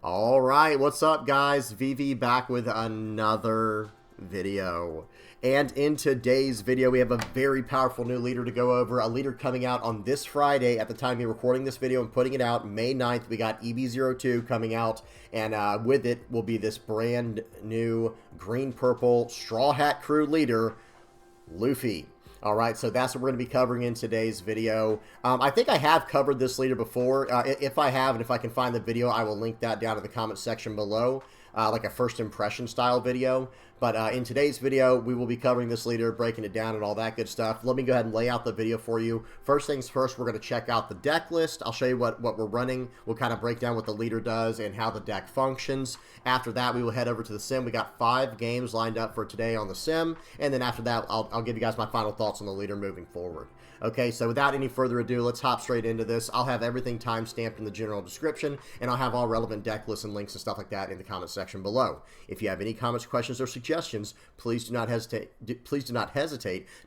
All right, what's up, guys? VV back with another video. And in today's video, we have a very powerful new leader to go over. A leader coming out on this Friday at the time of recording this video and putting it out, May 9th. We got EB02 coming out, and with it will be this brand new green-purple Straw Hat Crew leader, Luffy. Alright, so that's what we're going to be covering in today's video. I think I have covered this leader before. If I have, and if I can find the video, I will link that down in the comment section below, like a first impression style video. But in today's video, we will be covering this leader, breaking it down and all that good stuff. Let me go ahead and lay out the video for you. First things first, we're going to check out the deck list. I'll show you what we're running. We'll kind of break down what the leader does and how the deck functions. After that, we will head over to the sim. We got 5 games lined up for today on the sim. And then after that, I'll give you guys my final thoughts on the leader moving forward. Okay, so without any further ado, let's hop straight into this. I'll have everything time-stamped in the general description, and I'll have all relevant deck lists and links and stuff like that in the comment section below. If you have any comments, questions, or suggestions, please do not hesitate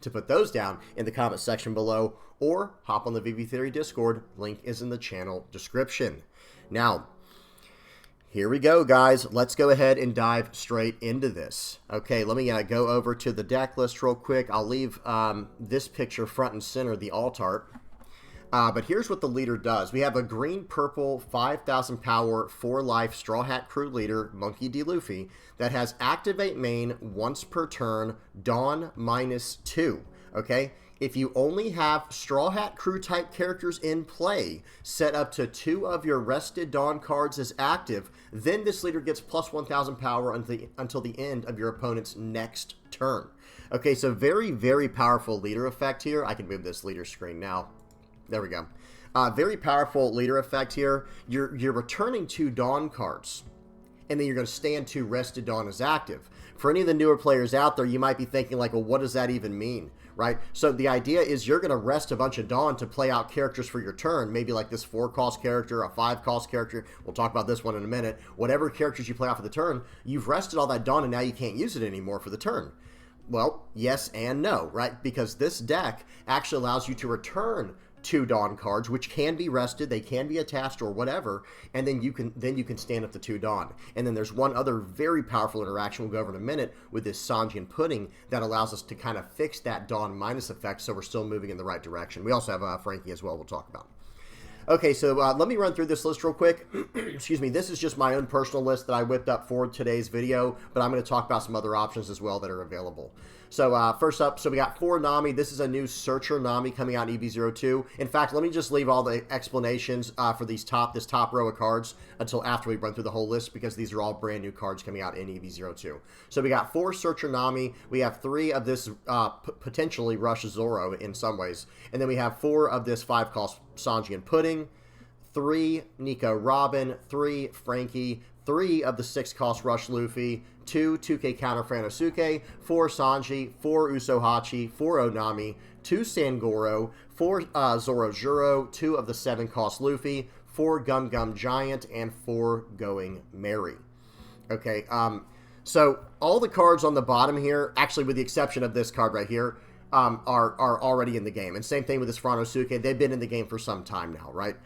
to put those down in the comment section below, or hop on the VV Theory Discord. Link is in the channel description. Now, here we go, guys. Let's go ahead and dive straight into this. Okay, let me go over to the deck list real quick. I'll leave this picture front and center, the alt art. But here's what the leader does. We have a green-purple 5,000 power 4-life Straw Hat Crew leader, Monkey D. Luffy, that has activate main once per turn, Dawn -2. Okay? If you only have Straw Hat Crew type characters in play, set up to 2 of your rested Dawn cards as active, then this leader gets plus 1,000 power until the end of your opponent's next turn. Okay, so very, very powerful leader effect here. I can move this leader screen now. There we go. Very powerful leader effect here. You're returning 2 Dawn cards, and then you're going to stand 2 rested Dawn as active. For any of the newer players out there, you might be thinking like, well, what does that even mean? Right? So the idea is you're going to rest a bunch of Dawn to play out characters for your turn. Maybe like this 4-cost character, a 5-cost character. We'll talk about this one in a minute. Whatever characters you play out for the turn, you've rested all that Dawn and now you can't use it anymore for the turn. Well, yes and no, right? Because this deck actually allows you to return 2 Dawn cards, which can be rested, they can be attached or whatever, and then you can stand up the 2 Dawn. And then there's one other very powerful interaction we'll go over in a minute with this Sanji and Pudding that allows us to kind of fix that Dawn minus effect so we're still moving in the right direction. We also have Frankie as well we'll talk about. Okay, so let me run through this list real quick. Excuse me, this is just my own personal list that I whipped up for today's video, but I'm going to talk about some other options as well that are available. So first up, so we got 4 Nami. This is a new Searcher Nami coming out in EB02. In fact, let me just leave all the explanations for this top row of cards until after we run through the whole list, because these are all brand new cards coming out in EB02. So we got 4 Searcher Nami. We have 3 of this potentially Rush Zoro in some ways. And then we have 4 of this 5-cost Sanji and Pudding, 3 Nico Robin, 3 Frankie, 3 of the 6-cost Rush Luffy, 2 2K counter Franosuke, 4 Sanji, 4 Usohachi, 4 Onami, 2 Sangoro, 4 Zorojuro, 2 of the 7-cost Luffy, 4 Gum Gum Giant, and 4 Going Merry. Okay, so all the cards on the bottom here, actually with the exception of this card right here, are already in the game. And same thing with this Franosuke. They've been in the game for some time now, right?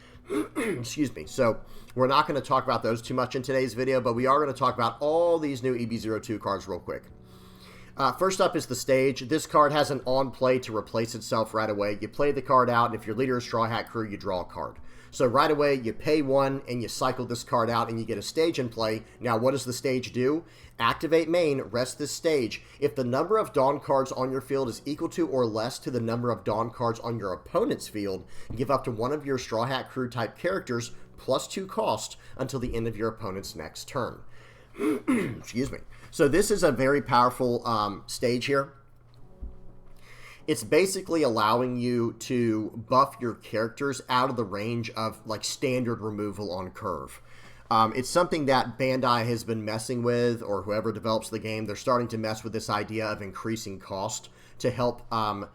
Excuse me. So we're not going to talk about those too much in today's video, but we are going to talk about all these new EB02 cards real quick. First up is the stage. This card has an on play to replace itself right away. You play the card out, and if your leader is Straw Hat Crew, you draw a card. So right away, you pay 1, and you cycle this card out, and you get a stage in play. Now, what does the stage do? Activate main, rest this stage. If the number of Dawn cards on your field is equal to or less to the number of Dawn cards on your opponent's field, give up to 1 of your Straw Hat Crew type characters plus 2 cost until the end of your opponent's next turn. Excuse me. So this is a very powerful stage here. It's basically allowing you to buff your characters out of the range of like standard removal on curve. It's something that Bandai has been messing with, or whoever develops the game. They're starting to mess with this idea of increasing cost to help out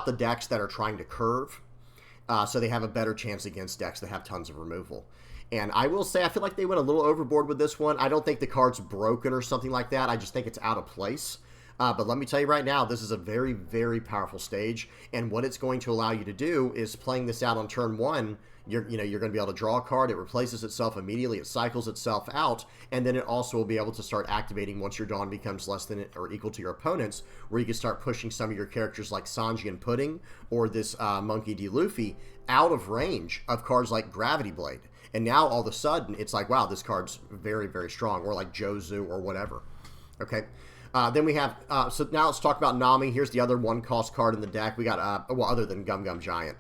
the decks that are trying to curve, so they have a better chance against decks that have tons of removal. And I will say, I feel like they went a little overboard with this one. I don't think the card's broken or something like that. I just think it's out of place. But let me tell you right now, this is a very, very powerful stage, and what it's going to allow you to do is playing this out on turn 1, you're going to be able to draw a card, it replaces itself immediately, it cycles itself out, and then it also will be able to start activating once your Dawn becomes less than or equal to your opponent's, where you can start pushing some of your characters like Sanji and Pudding, or this Monkey D. Luffy, out of range of cards like Gravity Blade. And now all of a sudden, it's like, wow, this card's very, very strong, or like Jozu or whatever. Okay? Then we have, so now let's talk about Nami. Here's the other 1-cost card in the deck. We got, well, other than Gum Gum Giant,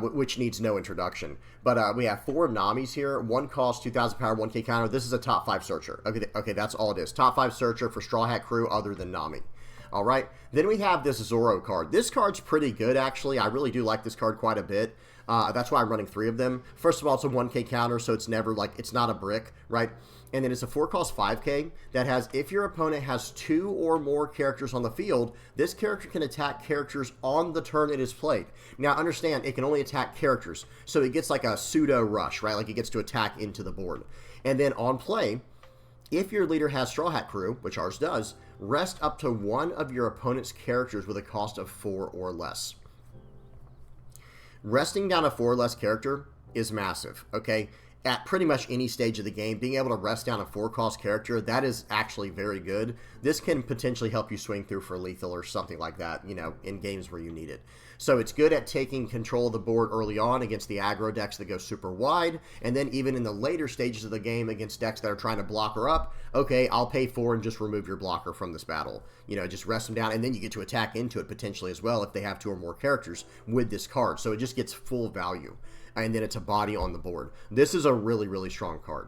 which needs no introduction. But we have 4 Namis here. 1 cost, 2,000 power, 1k counter. This is a top 5 searcher. Okay, that's all it is. Top 5 searcher for Straw Hat Crew other than Nami. All right. Then we have this Zoro card. This card's pretty good, actually. I really do like this card quite a bit. That's why I'm running 3 of them. First of all, it's a 1k counter, so it's never like, it's not a brick, right? And then it's a 4-cost 5k that has, if your opponent has 2 or more characters on the field, this character can attack characters on the turn it is played. Now, understand, it can only attack characters, so it gets like a pseudo rush, right? Like it gets to attack into the board. And then on play, if your leader has Straw Hat Crew, which ours does, rest up to 1 of your opponent's characters with a cost of 4 or less. Resting down a 4 or less character is massive, okay? At pretty much any stage of the game, being able to rest down a 4-cost character, that is actually very good. This can potentially help you swing through for lethal or something like that, you know, in games where you need it. So it's good at taking control of the board early on against the aggro decks that go super wide, and then even in the later stages of the game against decks that are trying to block her up, okay, I'll pay 4 and just remove your blocker from this battle. You know, just rest them down, and then you get to attack into it potentially as well if they have 2 or more characters with this card. So it just gets full value. And then it's a body on the board. This is a really, really strong card.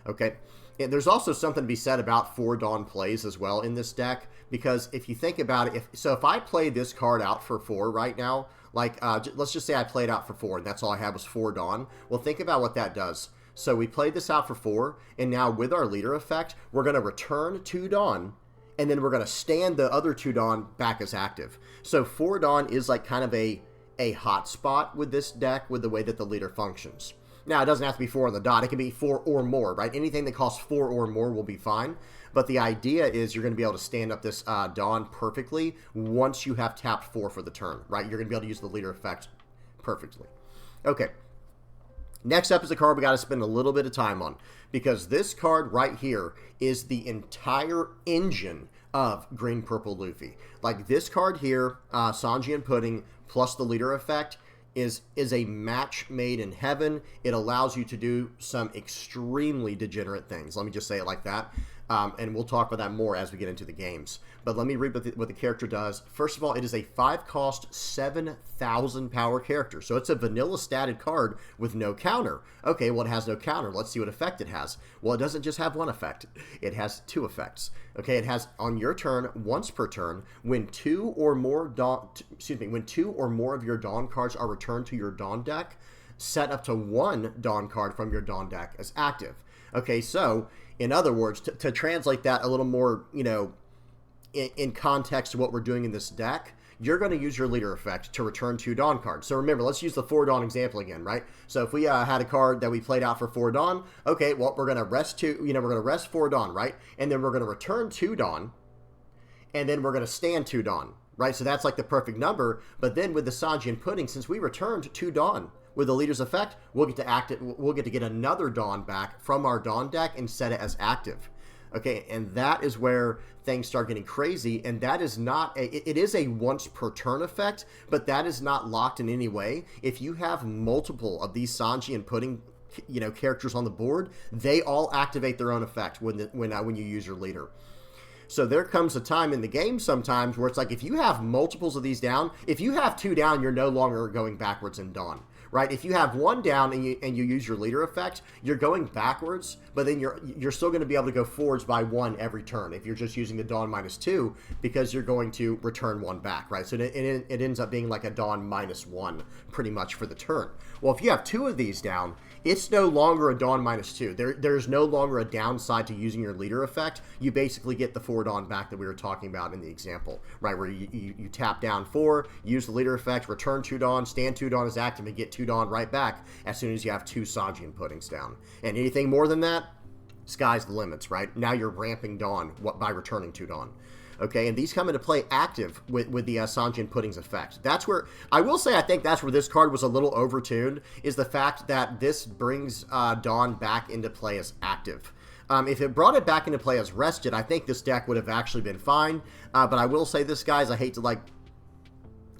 Okay, and there's also something to be said about 4 Dawn plays as well in this deck, because if you think about it, if I play this card out for 4 right now, like let's just say I played out for 4 and that's all I had was 4 Dawn, well, think about what that does. So we played this out for 4, and now with our leader effect, we're going to return 2 Dawn, and then we're going to stand the other 2 Dawn back as active. So 4 Dawn is like kind of a hot spot with this deck with the way that the leader functions. Now, it doesn't have to be 4 on the dot. It can be 4 or more, right? Anything that costs 4 or more will be fine. But the idea is you're going to be able to stand up this Dawn perfectly once you have tapped 4 for the turn, right? You're going to be able to use the leader effect perfectly. Okay. Next up is a card we got to spend a little bit of time on, because this card right here is the entire engine of Green Purple Luffy. Like this card here, Sanji and Pudding, plus the leader effect, is a match made in heaven. It allows you to do some extremely degenerate things. Let me just say it like that. And we'll talk about that more as we get into the games. But let me read what the character does. First of all, it is a 5-cost, 7,000 power character. So it's a vanilla statted card with no counter. Okay, well, it has no counter. Let's see what effect it has. Well, it doesn't just have 1 effect. It has 2 effects. Okay, it has on your turn, once per turn, when 2 or more of your Dawn cards are returned to your Dawn deck, set up to 1 Dawn card from your Dawn deck as active. Okay, so in other words, to translate that a little more, you know, in context to what we're doing in this deck, you're going to use your leader effect to return 2 Dawn cards. So remember, let's use the 4 Dawn example again, right? So if we had a card that we played out for 4 Dawn, okay, well, we're going to rest 2, you know, we're going to rest 4 Dawn, right? And then we're going to return 2 Dawn, and then we're going to stand 2 Dawn, right? So that's like the perfect number. But then with the Sanji and Pudding, since we returned 2 Dawn with the leader's effect, we'll get to act it. We'll get to get another Dawn back from our Dawn deck and set it as active. Okay, and that is where things start getting crazy, and that is not it is a once per turn effect, but that is not locked in any way. If you have multiple of these Sanji and Pudding, you know, characters on the board, they all activate their own effect when you use your leader. So there comes a time in the game sometimes where it's like, if you have multiples of these down, if you have 2 down, you're no longer going backwards in Dawn, right? If you have 1 down and you use your leader effect, you're going backwards, but then you're still going to be able to go forwards by 1 every turn if you're just using the Dawn -2, because you're going to return 1 back, right? So it ends up being like a Dawn -1 pretty much for the turn. Well, if you have 2 of these down, it's no longer a Dawn -2. There's no longer a downside to using your leader effect. You basically get the 4 Dawn back that we were talking about in the example, right? Where you tap down 4, use the leader effect, return 2 Dawn, stand 2 Dawn as active, and get 2 Dawn right back as soon as you have 2 Sanji and Puddings down. And anything more than that, sky's the limits, right? Now you're ramping Dawn by returning 2 Dawn. Okay, and these come into play active with the Sanjin Pudding's effect. That's where, I will say, I think that's where this card was a little overtuned, is the fact that this brings Dawn back into play as active. If it brought it back into play as rested, I think this deck would have actually been fine. But I will say this, guys, I hate to, like,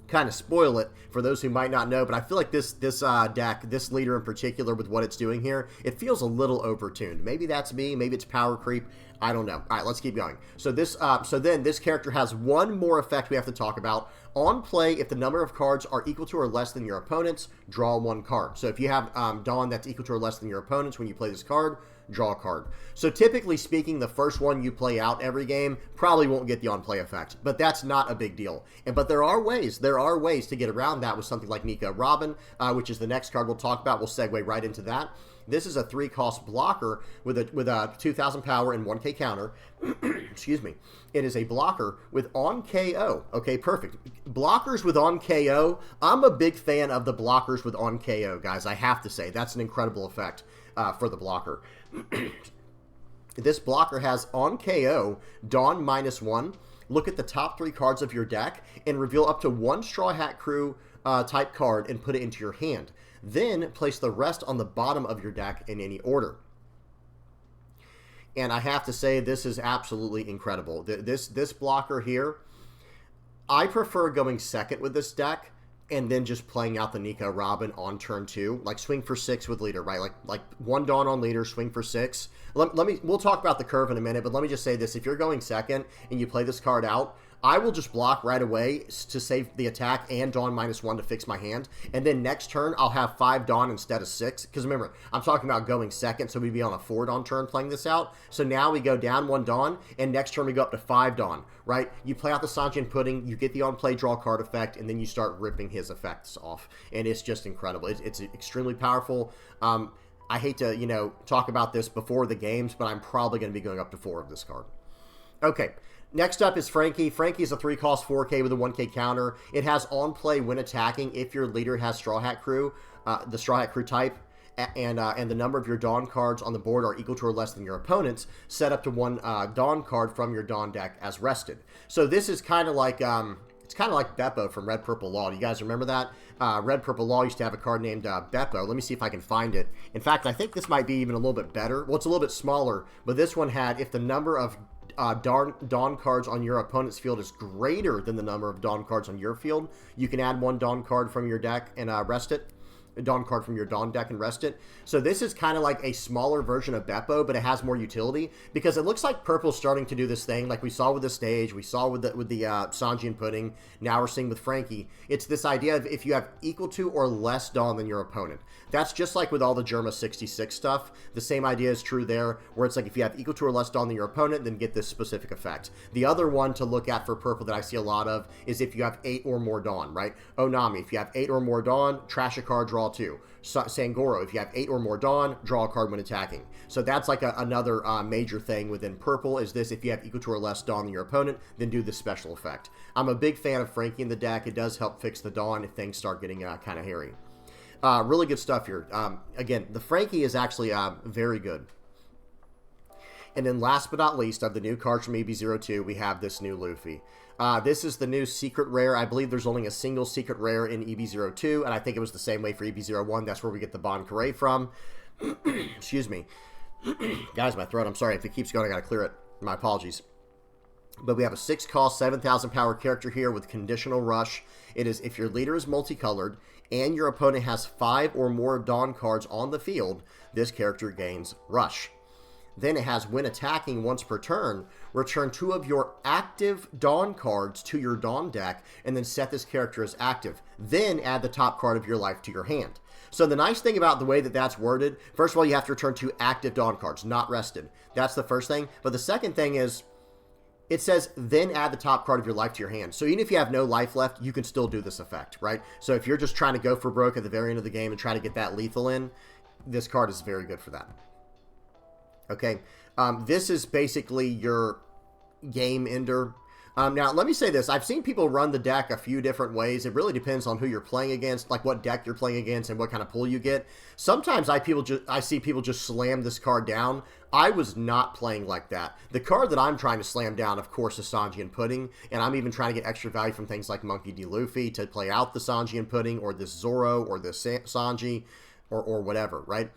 kind of spoil it for those who might not know, but I feel like this deck, this leader in particular, with what it's doing here, it feels a little overtuned. Maybe that's me, maybe it's power creep, I don't know. All right, let's keep going. So then this character has one more effect we have to talk about. On play, if the number of cards are equal to or less than your opponent's, draw one card. So if you have Dawn that's equal to or less than your opponent's when you play this card, draw a card. So typically speaking, the first one you play out every game probably won't get the on-play effect, but that's not a big deal. But there are ways to get around that with something like Nico Robin, which is the next card we'll talk about. We'll segue right into that. This is a 3-cost blocker with a 2,000 power and 1k counter. Excuse me. It is a blocker with on KO. Okay, perfect. Blockers with on KO. I'm a big fan of the blockers with on KO, guys. I have to say, that's an incredible effect for the blocker. This blocker has on KO, Dawn -1. Look at the top 3 cards of your deck and reveal up to 1 Straw Hat Crew type card and put it into your hand. Then place the rest on the bottom of your deck in any order. And I have to say, this is absolutely incredible. This blocker here, I prefer going second with this deck and then just playing out the Nico Robin on turn 2, like swing for 6 with leader, right? Like 1 Dawn on leader, swing for 6. We'll talk about the curve in a minute, but let me just say this: if you're going second and you play this card out, I will just block right away to save the attack and Dawn -1 to fix my hand. And then next turn, I'll have 5 Dawn instead of 6. Because remember, I'm talking about going second, so we'd be on a 4 Dawn turn playing this out. So now we go down 1 Dawn, and next turn we go up to 5 Dawn, right? You play out the Sanjin Pudding, you get the on-play draw card effect, and then you start ripping his effects off. And it's just incredible. It's extremely powerful. I hate to, talk about this before the games, but I'm probably going to be going up to 4 of this card. Okay. Next up is Frankie. Frankie is a 3-cost 4K with a 1K counter. It has on play when attacking if your leader has Straw Hat Crew, the Straw Hat Crew type, and the number of your Dawn cards on the board are equal to or less than your opponent's. Set up to 1 Dawn card from your Dawn deck as rested. So this is kind of like it's kind of like Beppo from Red Purple Law. Do you guys remember that? Red Purple Law used to have a card named Beppo. Let me see if I can find it. In fact, I think this might be even a little bit better. Well, it's a little bit smaller, but this one had, if the number of Dawn cards on your opponent's field is greater than the number of Dawn cards on your field, you can add 1 Dawn card from your deck and rest it. A Dawn card from your Dawn deck and rest it. So this is kind of like a smaller version of Beppo, but it has more utility because it looks like Purple's starting to do this thing like we saw with the stage, we saw with the Sanjin Pudding, now we're seeing with Frankie. It's this idea of if you have equal to or less Dawn than your opponent. That's just like with all the Germa 66 stuff. The same idea is true there, where it's like if you have equal to or less Dawn than your opponent, then get this specific effect. The other one to look at for Purple that I see a lot of is if you have 8 or more Dawn, right? Onami, if you have 8 or more Dawn, trash a card, draw 2. Sangoro, if you have 8 or more Dawn, draw a card when attacking. So that's like another major thing within Purple is this: if you have equal to or less Dawn than your opponent, then do this special effect. I'm a big fan of Frankie in the deck. It does help fix the Dawn if things start getting kind of hairy. Really good stuff here. Again, the Frankie is actually very good. And then last but not least, of the new cards from EB02, we have this new Luffy. This is the new secret rare. I believe there's only a single secret rare in EB02, and I think it was the same way for EB01. That's where we get the Bon Carré from. Excuse me. Guys, my throat, I'm sorry. If it keeps going, I gotta clear it. My apologies. But we have a 6-cost, 7,000 power character here with conditional rush. It is if your leader is multicolored and your opponent has 5 or more Dawn cards on the field, this character gains rush. Then it has, when attacking once per turn, return 2 of your active Dawn cards to your Dawn deck and then set this character as active. Then add the top card of your life to your hand. So the nice thing about the way that that's worded, first of all, you have to return 2 active Dawn cards, not rested. That's the first thing. But the second thing is, it says, then add the top card of your life to your hand. So even if you have no life left, you can still do this effect, right? So if you're just trying to go for broke at the very end of the game and try to get that lethal in, this card is very good for that. Okay, this is basically your game ender. Now, let me say this. I've seen people run the deck a few different ways. It really depends on who you're playing against, like what deck you're playing against and what kind of pull you get. Sometimes I see people just slam this card down. I was not playing like that. The card that I'm trying to slam down, of course, is Sanji and Pudding, and I'm even trying to get extra value from things like Monkey D. Luffy to play out the Sanji and Pudding, or this Zoro, or this Sanji, or whatever, right?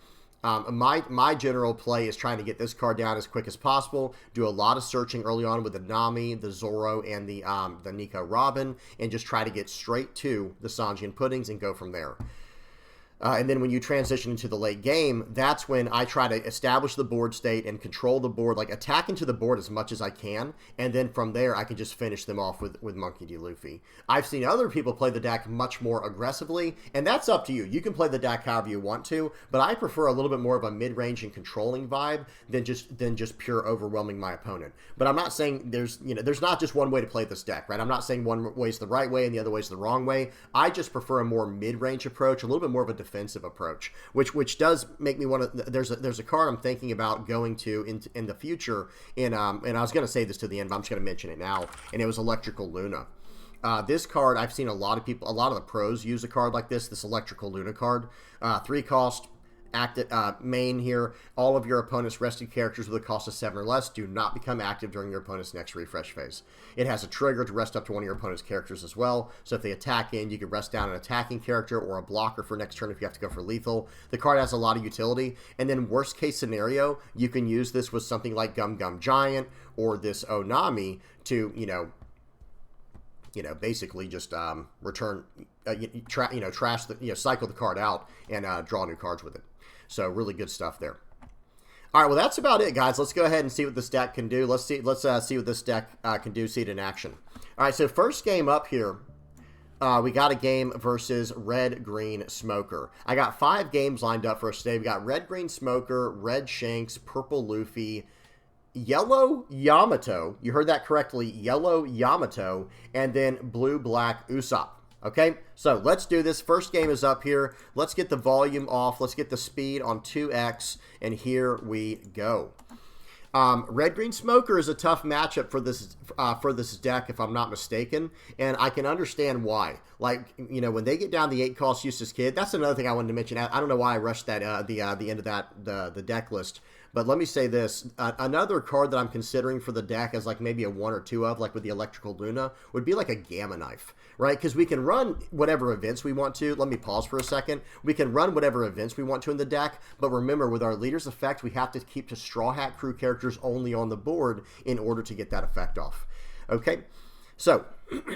My general play is trying to get this card down as quick as possible, do a lot of searching early on with the Nami, the Zoro, and the Nico Robin, and just try to get straight to the Sanji and Puddings and go from there. And then when you transition into the late game, that's when I try to establish the board state and control the board, like attack into the board as much as I can, and then from there I can just finish them off with Monkey D. Luffy. I've seen other people play the deck much more aggressively, and that's up to you. You can play the deck however you want to, but I prefer a little bit more of a mid-range and controlling vibe than just pure overwhelming my opponent. But I'm not saying there's not just one way to play this deck, right? I'm not saying one way is the right way and the other way is the wrong way. I just prefer a more mid-range approach, a little bit more of a defensive approach, which does make me want to. There's a card I'm thinking about going to in the future, and I was going to say this to the end, but I'm just going to mention it now, and it was Electrical Luna. This card, I've seen a lot of the pros use a card like this Electrical Luna card. 3 cost, active main here. All of your opponent's rested characters with a cost of 7 or less do not become active during your opponent's next refresh phase. It has a trigger to rest up to one of your opponent's characters as well, so if they attack in, you can rest down an attacking character or a blocker for next turn if you have to go for lethal. The card has a lot of utility, and then worst case scenario, you can use this with something like Gum Gum Giant or this Onami to, basically just return, trash the, cycle the card out and draw new cards with it. So really good stuff there. All right, well that's about it, guys. Let's go ahead and see what this deck can do. Let's see what this deck can do. See it in action. All right, so first game up here, we got a game versus Red Green Smoker. I got 5 games lined up for us today. We got Red Green Smoker, Red Shanks, Purple Luffy, Yellow Yamato. You heard that correctly, Yellow Yamato, and then Blue Black Usopp. Okay, so let's do this. First game is up here. Let's get the volume off. Let's get the speed on 2x, and here we go. Red Green Smoker is a tough matchup for this deck, if I'm not mistaken, and I can understand why. Like, when they get down the 8 cost Eustace Kid, that's another thing I wanted to mention. I don't know why I rushed that the end of the deck list. But let me say this, another card that I'm considering for the deck as like maybe a 1 or 2 of, like with the Electrical Luna, would be like a Gamma Knife, right? Because we can run whatever events we want to. Let me pause for a second. We can run whatever events we want to in the deck, but remember, with our Leader's Effect, we have to keep the Straw Hat Crew characters only on the board in order to get that effect off. Okay? So,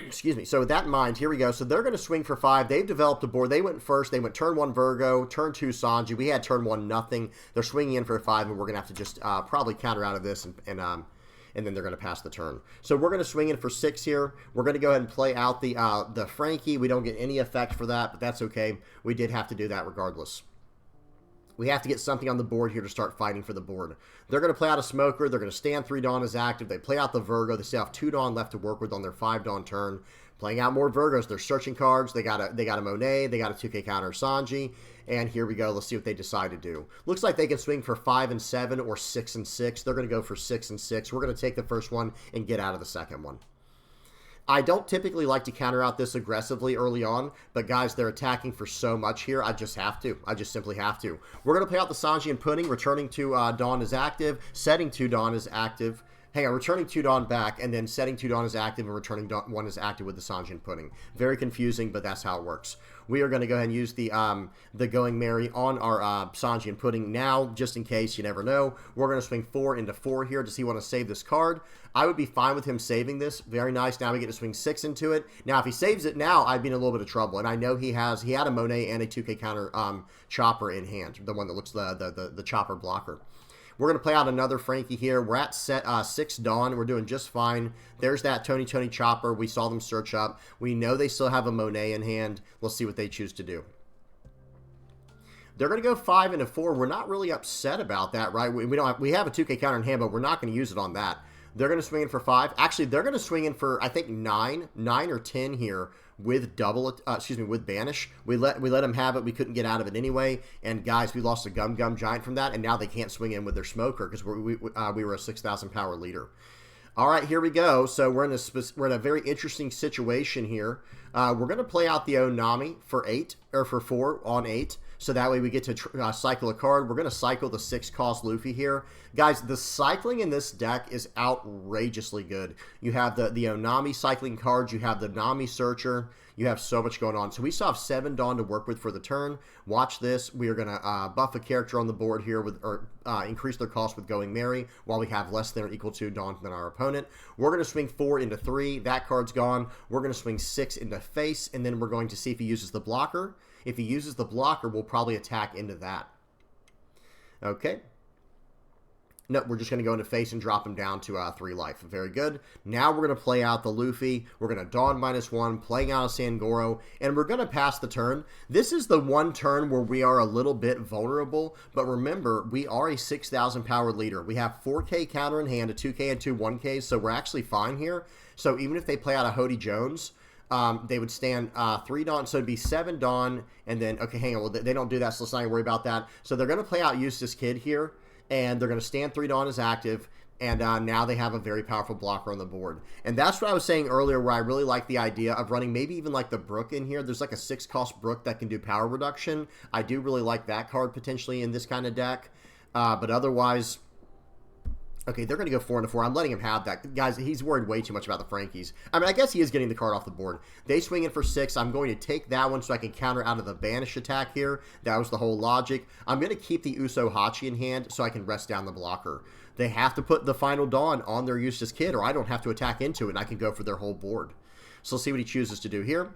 excuse me. So with that in mind, here we go. So they're going to swing for 5. They've developed a board. They went first. They went turn 1 Virgo, turn 2 Sanji. We had turn 1 nothing. They're swinging in for 5, and we're going to have to just probably counter out of this, and then they're going to pass the turn. So we're going to swing in for 6 here. We're going to go ahead and play out the Frankie. We don't get any effect for that, but that's okay. We did have to do that regardless. We have to get something on the board here to start fighting for the board. They're going to play out a Smoker. They're going to stand 3 Dawn as active. They play out the Virgo. They still have 2 Dawn left to work with on their 5 Dawn turn. Playing out more Virgos. They're searching cards. They got a Monet. They got a 2K counter Sanji. And here we go. Let's see what they decide to do. Looks like they can swing for 5 and 7 or 6 and 6. They're going to go for 6 and 6. We're going to take the first one and get out of the second one. I don't typically like to counter out this aggressively early on, but guys, they're attacking for so much here, I just have to. I just simply have to. We're going to play out the Sanji and Pudding, returning 2 Dawn as active, setting 2 Dawn as active. Hang on, returning 2 Dawn back, and then setting 2 Dawn as active and returning 1 as active with the Sanji and Pudding. Very confusing, but that's how it works. We are going to go ahead and use the Going Merry on our Sanji and Pudding now, just in case, you never know. We're going to swing 4 into 4 here. Does he want to save this card? I would be fine with him saving this. Very nice. Now we get to swing 6 into it. Now, if he saves it now, I'd be in a little bit of trouble. And I know he had a Monet and a 2K counter Chopper in hand, the one that looks the Chopper blocker. We're going to play out another Frankie here. We're at set 6 Dawn. We're doing just fine. There's that Tony Chopper. We saw them search up. We know they still have a Monet in hand. Let's see what they choose to do. They're going to go 5 into 4. We're not really upset about that, right? We have a 2K counter in hand, but we're not going to use it on that. They're going to swing in for 5. Actually, they're going to swing in for, I think, 9 or 10 here with with Banish. We let them have it. We couldn't get out of it anyway. And guys, we lost a Gum Giant from that, and now they can't swing in with their Smoker because we were a 6,000 power leader. All right, here we go. So we're in a very interesting situation here. We're going to play out the Onami for 8 or for 4 on 8. So that way we get to cycle a card. We're going to cycle the 6-cost Luffy here. Guys, the cycling in this deck is outrageously good. You have the Onami cycling cards. You have the Nami Searcher. You have so much going on. So we still have 7 Dawn to work with for the turn. Watch this. We are going to buff a character on the board here with, or increase their cost with Going Merry while we have less than or equal to Dawn than our opponent. We're going to swing 4 into 3. That card's gone. We're going to swing 6 into face, and then we're going to see if he uses the blocker. If he uses the blocker, we'll probably attack into that. Okay. No, we're just going to go into face and drop him down to 3 life. Very good. Now we're going to play out the Luffy. We're going to Dawn -1, playing out a Sangoro, and we're going to pass the turn. This is the one turn where we are a little bit vulnerable, but remember, we are a 6,000 power leader. We have 4K counter in hand, a 2K and 2 1Ks, so we're actually fine here. So even if they play out a Hody Jones, they would stand 3 Dawn, so it'd be 7 Dawn, and then, okay, hang on, well, they don't do that, so let's not even worry about that. So they're going to play out Eustace Kid here, and they're going to stand 3 Dawn as active, and now they have a very powerful blocker on the board. And that's what I was saying earlier, where I really like the idea of running maybe even like the Brook in here. There's like a 6-cost Brook that can do power reduction. I do really like that card potentially in this kind of deck, but otherwise... Okay, they're going to go 4 into 4. I'm letting him have that. Guys, he's worried way too much about the Frankies. I mean, I guess he is getting the card off the board. They swing in for 6. I'm going to take that one so I can counter out of the banish attack here. That was the whole logic. I'm going to keep the Uso Hachi in hand so I can rest down the blocker. They have to put the final Dawn on their Eustace Kid, or I don't have to attack into it, and I can go for their whole board. So let's see what he chooses to do here.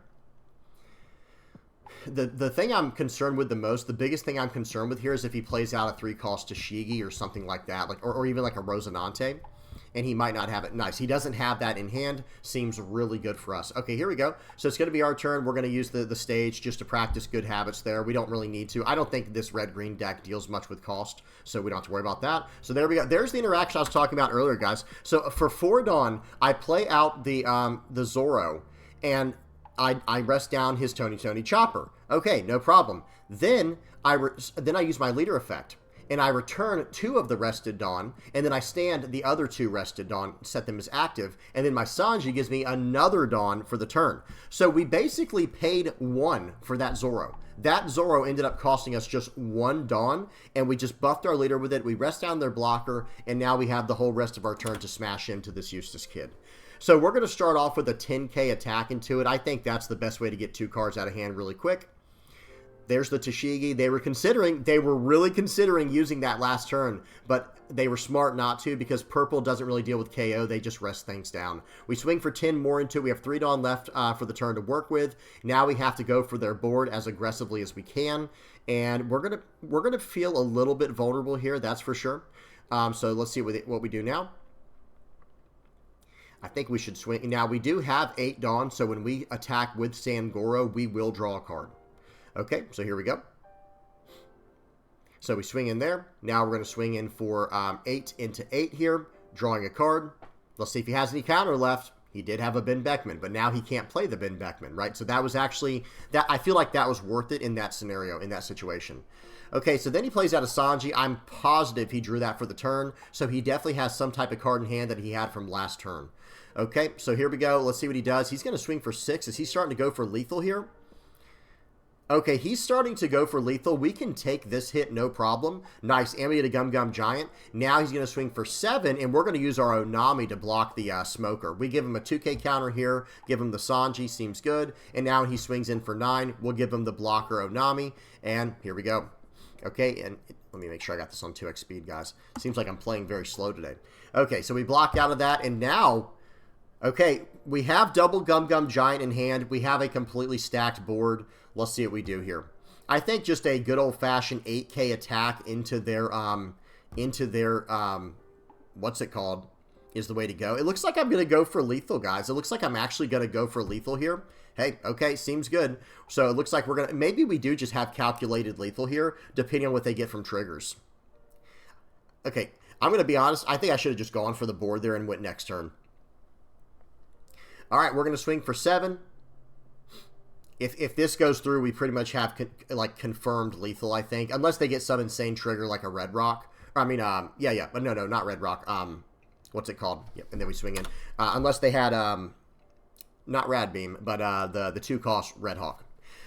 The thing I'm concerned with the most, the biggest thing I'm concerned with here is if he plays out a 3-cost Tashigi or something like that, like or even like a Rosinante, and he might not have it. Nice. He doesn't have that in hand. Seems really good for us. Okay, here we go. So it's going to be our turn. We're going to use the stage just to practice good habits there. We don't really need to. I don't think this red-green deck deals much with cost, so we don't have to worry about that. So there we go. There's the interaction I was talking about earlier, guys. So for 4 Dawn, I play out the Zoro, and I rest down his Tony Chopper. Okay, no problem. Then I use my leader effect, and I return 2 of the rested Dawn, and then I stand the other 2 rested Dawn, set them as active, and then my Sanji gives me another Dawn for the turn. So we basically paid 1 for that Zoro. That Zoro ended up costing us just 1 Dawn, and we just buffed our leader with it. We rest down their blocker, and now we have the whole rest of our turn to smash into this Eustace Kid. So we're going to start off with a 10k attack into it. I think that's the best way to get 2 cards out of hand really quick. There's the Tashigi. They were really considering using that last turn, but they were smart not to because purple doesn't really deal with KO. They just rest things down. We swing for 10 more into it. We have 3 Dawn left for the turn to work with. Now we have to go for their board as aggressively as we can, and we're gonna feel a little bit vulnerable here. That's for sure. So let's see what we do now. I think we should swing. Now, we do have 8 Dawn, so when we attack with Sangoro, we will draw a card. Okay, so here we go. So we swing in there. Now we're going to swing in for 8 into 8 here, drawing a card. Let's see if he has any counter left. He did have a Ben Beckman, but now he can't play the Ben Beckman, right? So that was actually, I feel like that was worth it in that scenario, in that situation. Okay, so then he plays out a Sanji. I'm positive he drew that for the turn, so he definitely has some type of card in hand that he had from last turn. Okay, so here we go. Let's see what he does. He's going to swing for 6. Is he starting to go for lethal here? Okay, he's starting to go for lethal. We can take this hit, no problem. Nice, and we get a Gum Gum Giant. Now he's going to swing for 7, and we're going to use our Onami to block the Smoker. We give him a 2K counter here, give him the Sanji, seems good. And now he swings in for 9. We'll give him the blocker Onami, and here we go. Okay, and let me make sure I got this on 2x speed, guys. Seems like I'm playing very slow today. Okay, so we block out of that, and now... Okay, we have double Gum Gum Giant in hand. We have a completely stacked board. Let's see what we do here. I think just a good old-fashioned 8k attack into their, what's it called, is the way to go. It looks like I'm going to go for lethal, guys. It looks like I'm actually going to go for lethal here. Hey, okay, seems good. So it looks like we're going to, maybe we do just have calculated lethal here, depending on what they get from triggers. Okay, I'm going to be honest. I think I should have just gone for the board there and went next turn. All right, we're going to swing for 7. If this goes through, we pretty much have confirmed lethal, I think, unless they get some insane trigger like a Red Rock. Or, I mean, but no, not Red Rock. what's it called? Yep, and then we swing in. Unless they had, not Rad Beam, but the 2-cost Red Hawk.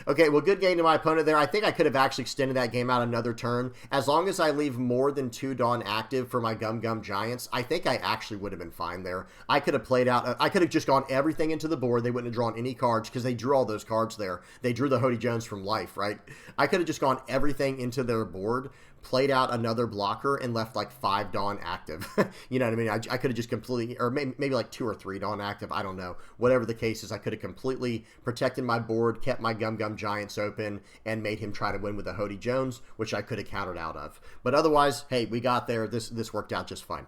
Okay, well, good game to my opponent there. I think I could have actually extended that game out another turn. As long as I leave more than 2 Dawn active for my Gum Gum Giants, I think I actually would have been fine there. I could have played out, I could have just gone everything into the board. They wouldn't have drawn any cards because they drew all those cards there. They drew the Hody Jones from life, right? I could have just gone everything into their board, played out another blocker, and left like 5 Dawn active. You know what I mean? I could have just completely, or maybe like 2 or 3 Dawn active. I don't know. Whatever the case is, I could have completely protected my board, kept my Gum Gum Giants open, and made him try to win with the Hody Jones, which I could have countered out of. But otherwise, hey, we got there. This worked out just fine.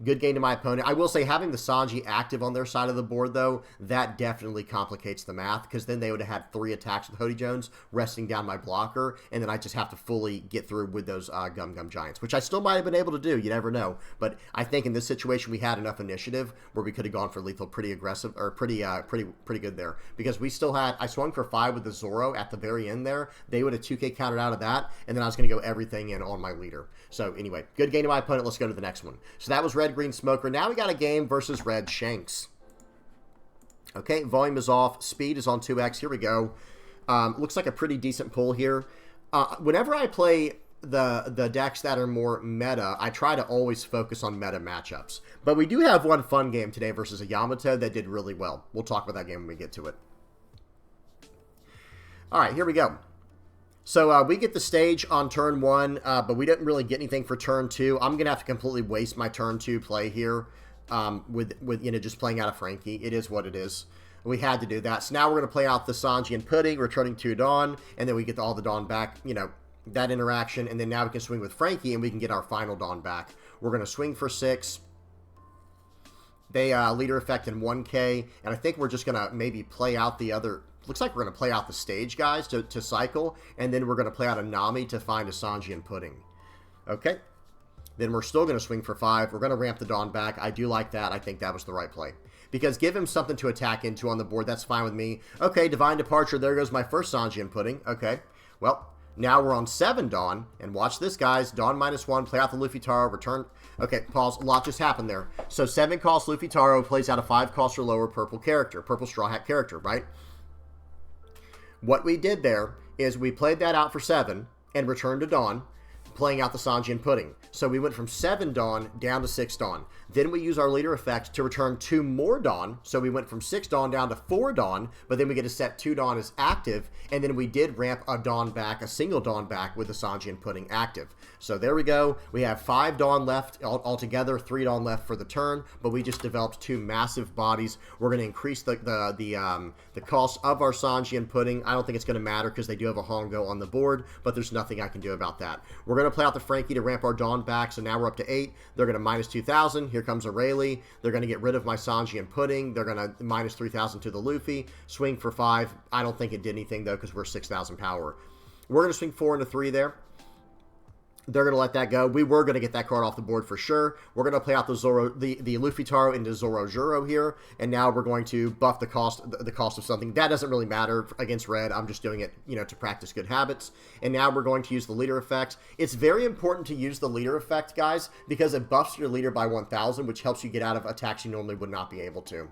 Good game to my opponent. I will say having the Sanji active on their side of the board, though, that definitely complicates the math, because then they would have had 3 attacks with Hody Jones resting down my blocker, and then I just have to fully get through with those Gum Gum Giants, which I still might have been able to do. You never know. But I think in this situation we had enough initiative where we could have gone for lethal pretty aggressive, or pretty good there, because we still had, I swung for 5 with the Zoro at the very end there. They would have 2K countered out of that, and then I was going to go everything in on my leader. So anyway, good game to my opponent. Let's go to the next one. So that was Red Green Smoker. Now we got a game versus Red Shanks. Okay, volume is off. Speed is on 2x. Here we go. Looks like a pretty decent pull here. Whenever I play the decks that are more meta, I try to always focus on meta matchups. But we do have one fun game today versus a Yamato that did really well. We'll talk about that game when we get to it. All right, here we go. So we get the stage on turn 1, but we didn't really get anything for turn 2. I'm going to have to completely waste my turn 2 play here with just playing out of Frankie. It is what it is. We had to do that. So now we're going to play out the Sanji and Pudding, returning 2 Dawn, and then we get all the Dawn back, that interaction, and then now we can swing with Frankie, and we can get our final Dawn back. We're going to swing for 6. They leader effect in 1K, and I think we're just going to maybe play out the other... Looks like we're going to play out the stage, guys, to cycle, and then we're going to play out a Nami to find a Sanji and Pudding. Okay. Then we're still going to swing for 5. We're going to ramp the Dawn back. I do like that. I think that was the right play. Because give him something to attack into on the board. That's fine with me. Okay, Divine Departure. There goes my first Sanji and Pudding. Okay. Well, now we're on 7 Dawn. And watch this, guys. Dawn -1. Play out the Luffy Taro. Return. Okay, pause. A lot just happened there. So 7-cost Luffy Taro plays out a 5-cost or lower purple character. Purple Straw Hat character, right? What we did there is we played that out for 7 and returned to Dawn, playing out the Sanji and Pudding. So we went from 7 Dawn down to 6 Dawn. Then we use our leader effect to return 2 more Dawn. So we went from 6 Dawn down to 4 Dawn, but then we get to set 2 Dawn as active, and then we did ramp a Dawn back, a single Dawn back with the Sanji and Pudding active. So there we go. We have 5 Dawn left altogether, 3 Dawn left for the turn, but we just developed 2 massive bodies. We're going to increase the cost of our Sanji and Pudding. I don't think it's going to matter because they do have a Hongo on the board, but there's nothing I can do about that. We're going to play out the Frankie to ramp our Dawn back, so now we're up to 8. They're going to -2,000. Here comes a Rayleigh. They're going to get rid of my Sanji and Pudding. They're going to -3,000 to the Luffy. Swing for 5. I don't think it did anything, though, because we're 6,000 power. We're going to swing 4 into 3 there. They're going to let that go. We were going to get that card off the board for sure. We're going to play out the Zoro, the Luffy Taro into Zoro Juro here, and now we're going to buff the cost of something. That doesn't really matter against red. I'm just doing it, to practice good habits. And now we're going to use the leader effect. It's very important to use the leader effect, guys, because it buffs your leader by 1,000, which helps you get out of attacks you normally would not be able to.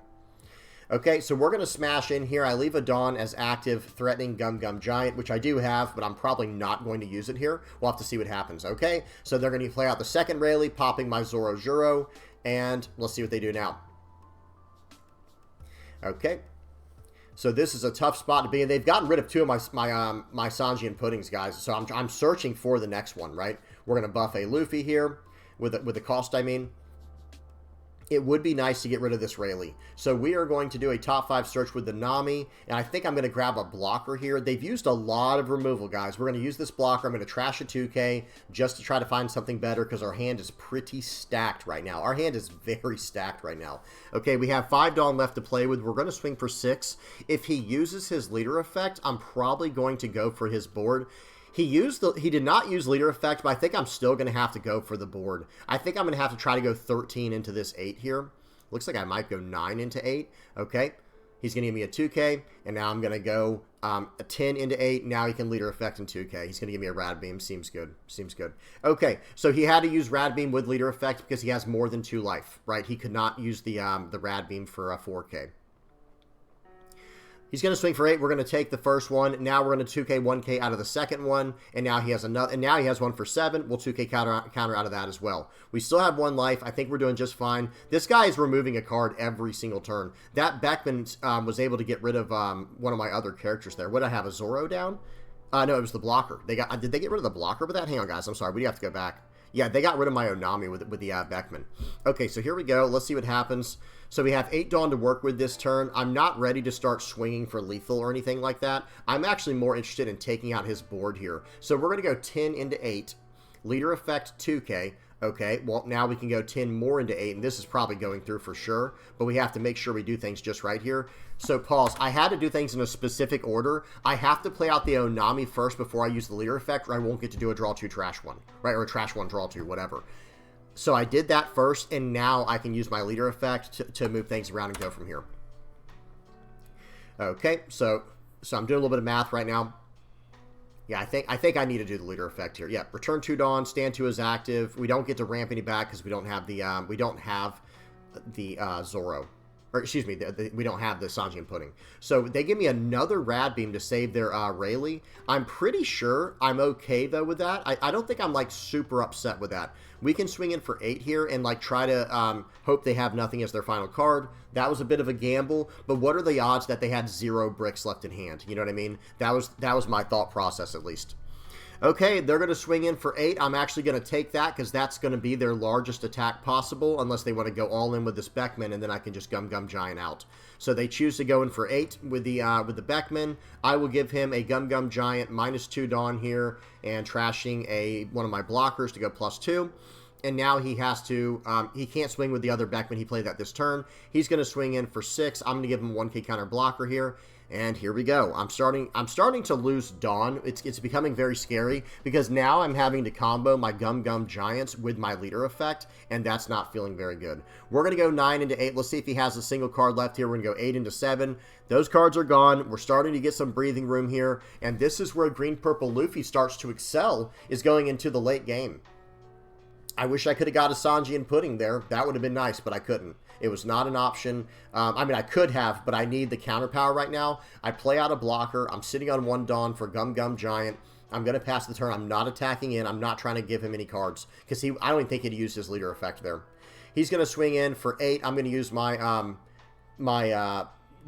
Okay, so we're going to smash in here. I leave a Dawn as active, threatening Gum Gum Giant, which I do have, but I'm probably not going to use it here. We'll have to see what happens, okay? So they're going to play out the second Rayleigh, popping my Zoro Juro, and let's see what they do now. Okay. So this is a tough spot to be in. They've gotten rid of 2 of my Sanji and Puddings, guys, so I'm searching for the next one, right? We're going to buff a Luffy here, with the cost, I mean. It would be nice to get rid of this Rayleigh. So we are going to do a top 5 search with the Nami, and I think I'm going to grab a blocker here. They've used a lot of removal, guys. We're going to use this blocker. I'm going to trash a 2K just to try to find something better because our hand is pretty stacked right now. Our hand is very stacked right now. Okay, we have 5 Dawn left to play with. We're going to swing for 6. If he uses his leader effect, I'm probably going to go for his board. He did not use leader effect, but I think I'm still going to have to go for the board. I think I'm going to have to try to go 13 into this 8 here. Looks like I might go 9 into 8. Okay. He's going to give me a 2K, and now I'm going to go a 10 into 8. Now he can leader effect in 2K. He's going to give me a Rad Beam. Seems good. Seems good. Okay, so he had to use Rad Beam with leader effect because he has more than 2 life, right? He could not use the Rad Beam for a 4K. He's going to swing for 8. We're going to take the first one. Now we're going to 2K 1K out of the second one, and now he has another. And now he has one for 7. We'll 2K counter out of that as well. We still have 1 life. I think we're doing just fine. This guy is removing a card every single turn. That Beckman was able to get rid of one of my other characters there. What did I have? A Zoro down? No, it was the blocker. Did they get rid of the blocker with that? Hang on, guys. I'm sorry. We have to go back. Yeah, they got rid of my Onami with the Beckman. Okay, so here we go. Let's see what happens. So we have 8 Dawn to work with this turn. I'm not ready to start swinging for lethal or anything like that. I'm actually more interested in taking out his board here. So we're going to go 10 into 8. Leader effect 2K. Okay, well, now we can go 10 more into 8, and this is probably going through for sure, but we have to make sure we do things just right here. So pause. I had to do things in a specific order. I have to play out the Onami first before I use the leader effect, or I won't get to do a draw 2, trash 1, right, or a trash 1, draw 2, whatever. So I did that first, and now I can use my leader effect to move things around and go from here. Okay, so I'm doing a little bit of math right now. Yeah, I think I need to do the leader effect here. Yeah, return 2 Dawn, stand 2 is active. We don't get to ramp any back because we don't have the Zoro. Or excuse me, we don't have the Sanji Pudding. So they give me another Rad Beam to save their Rayleigh. I'm pretty sure I'm okay, though, with that. I don't think I'm, like, super upset with that. We can swing in for 8 here and, like, try to hope they have nothing as their final card. That was a bit of a gamble, but what are the odds that they had 0 bricks left in hand? You know what I mean? That was my thought process, at least. Okay, they're going to swing in for 8. I'm actually going to take that because that's going to be their largest attack possible unless they want to go all in with this Beckman, and then I can just Gum Giant out. So they choose to go in for 8 with the Beckman. I will give him a Gum Giant -2 Dawn here and trashing one of my blockers to go +2. And now he has to, he can't swing with the other Beckman. He played that this turn. He's going to swing in for 6. I'm going to give him 1K counter blocker here. And here we go. I'm starting to lose Dawn. It's becoming very scary because now I'm having to combo my Gum Giants with my leader effect, and that's not feeling very good. We're going to go 9 into 8. Let's see if he has a single card left here. We're going to go 8 into 7. Those cards are gone. We're starting to get some breathing room here, and this is where Green-Purple Luffy starts to excel, is going into the late game. I wish I could have got a Sanji and Pudding there. That would have been nice, but I couldn't. It was not an option. I mean, I could have, but I need the counter power right now. I play out a blocker. I'm sitting on 1 Dawn for Gum Giant. I'm going to pass the turn. I'm not attacking in. I'm not trying to give him any cards because I don't even think he'd use his leader effect there. He's going to swing in for 8. I'm going to use my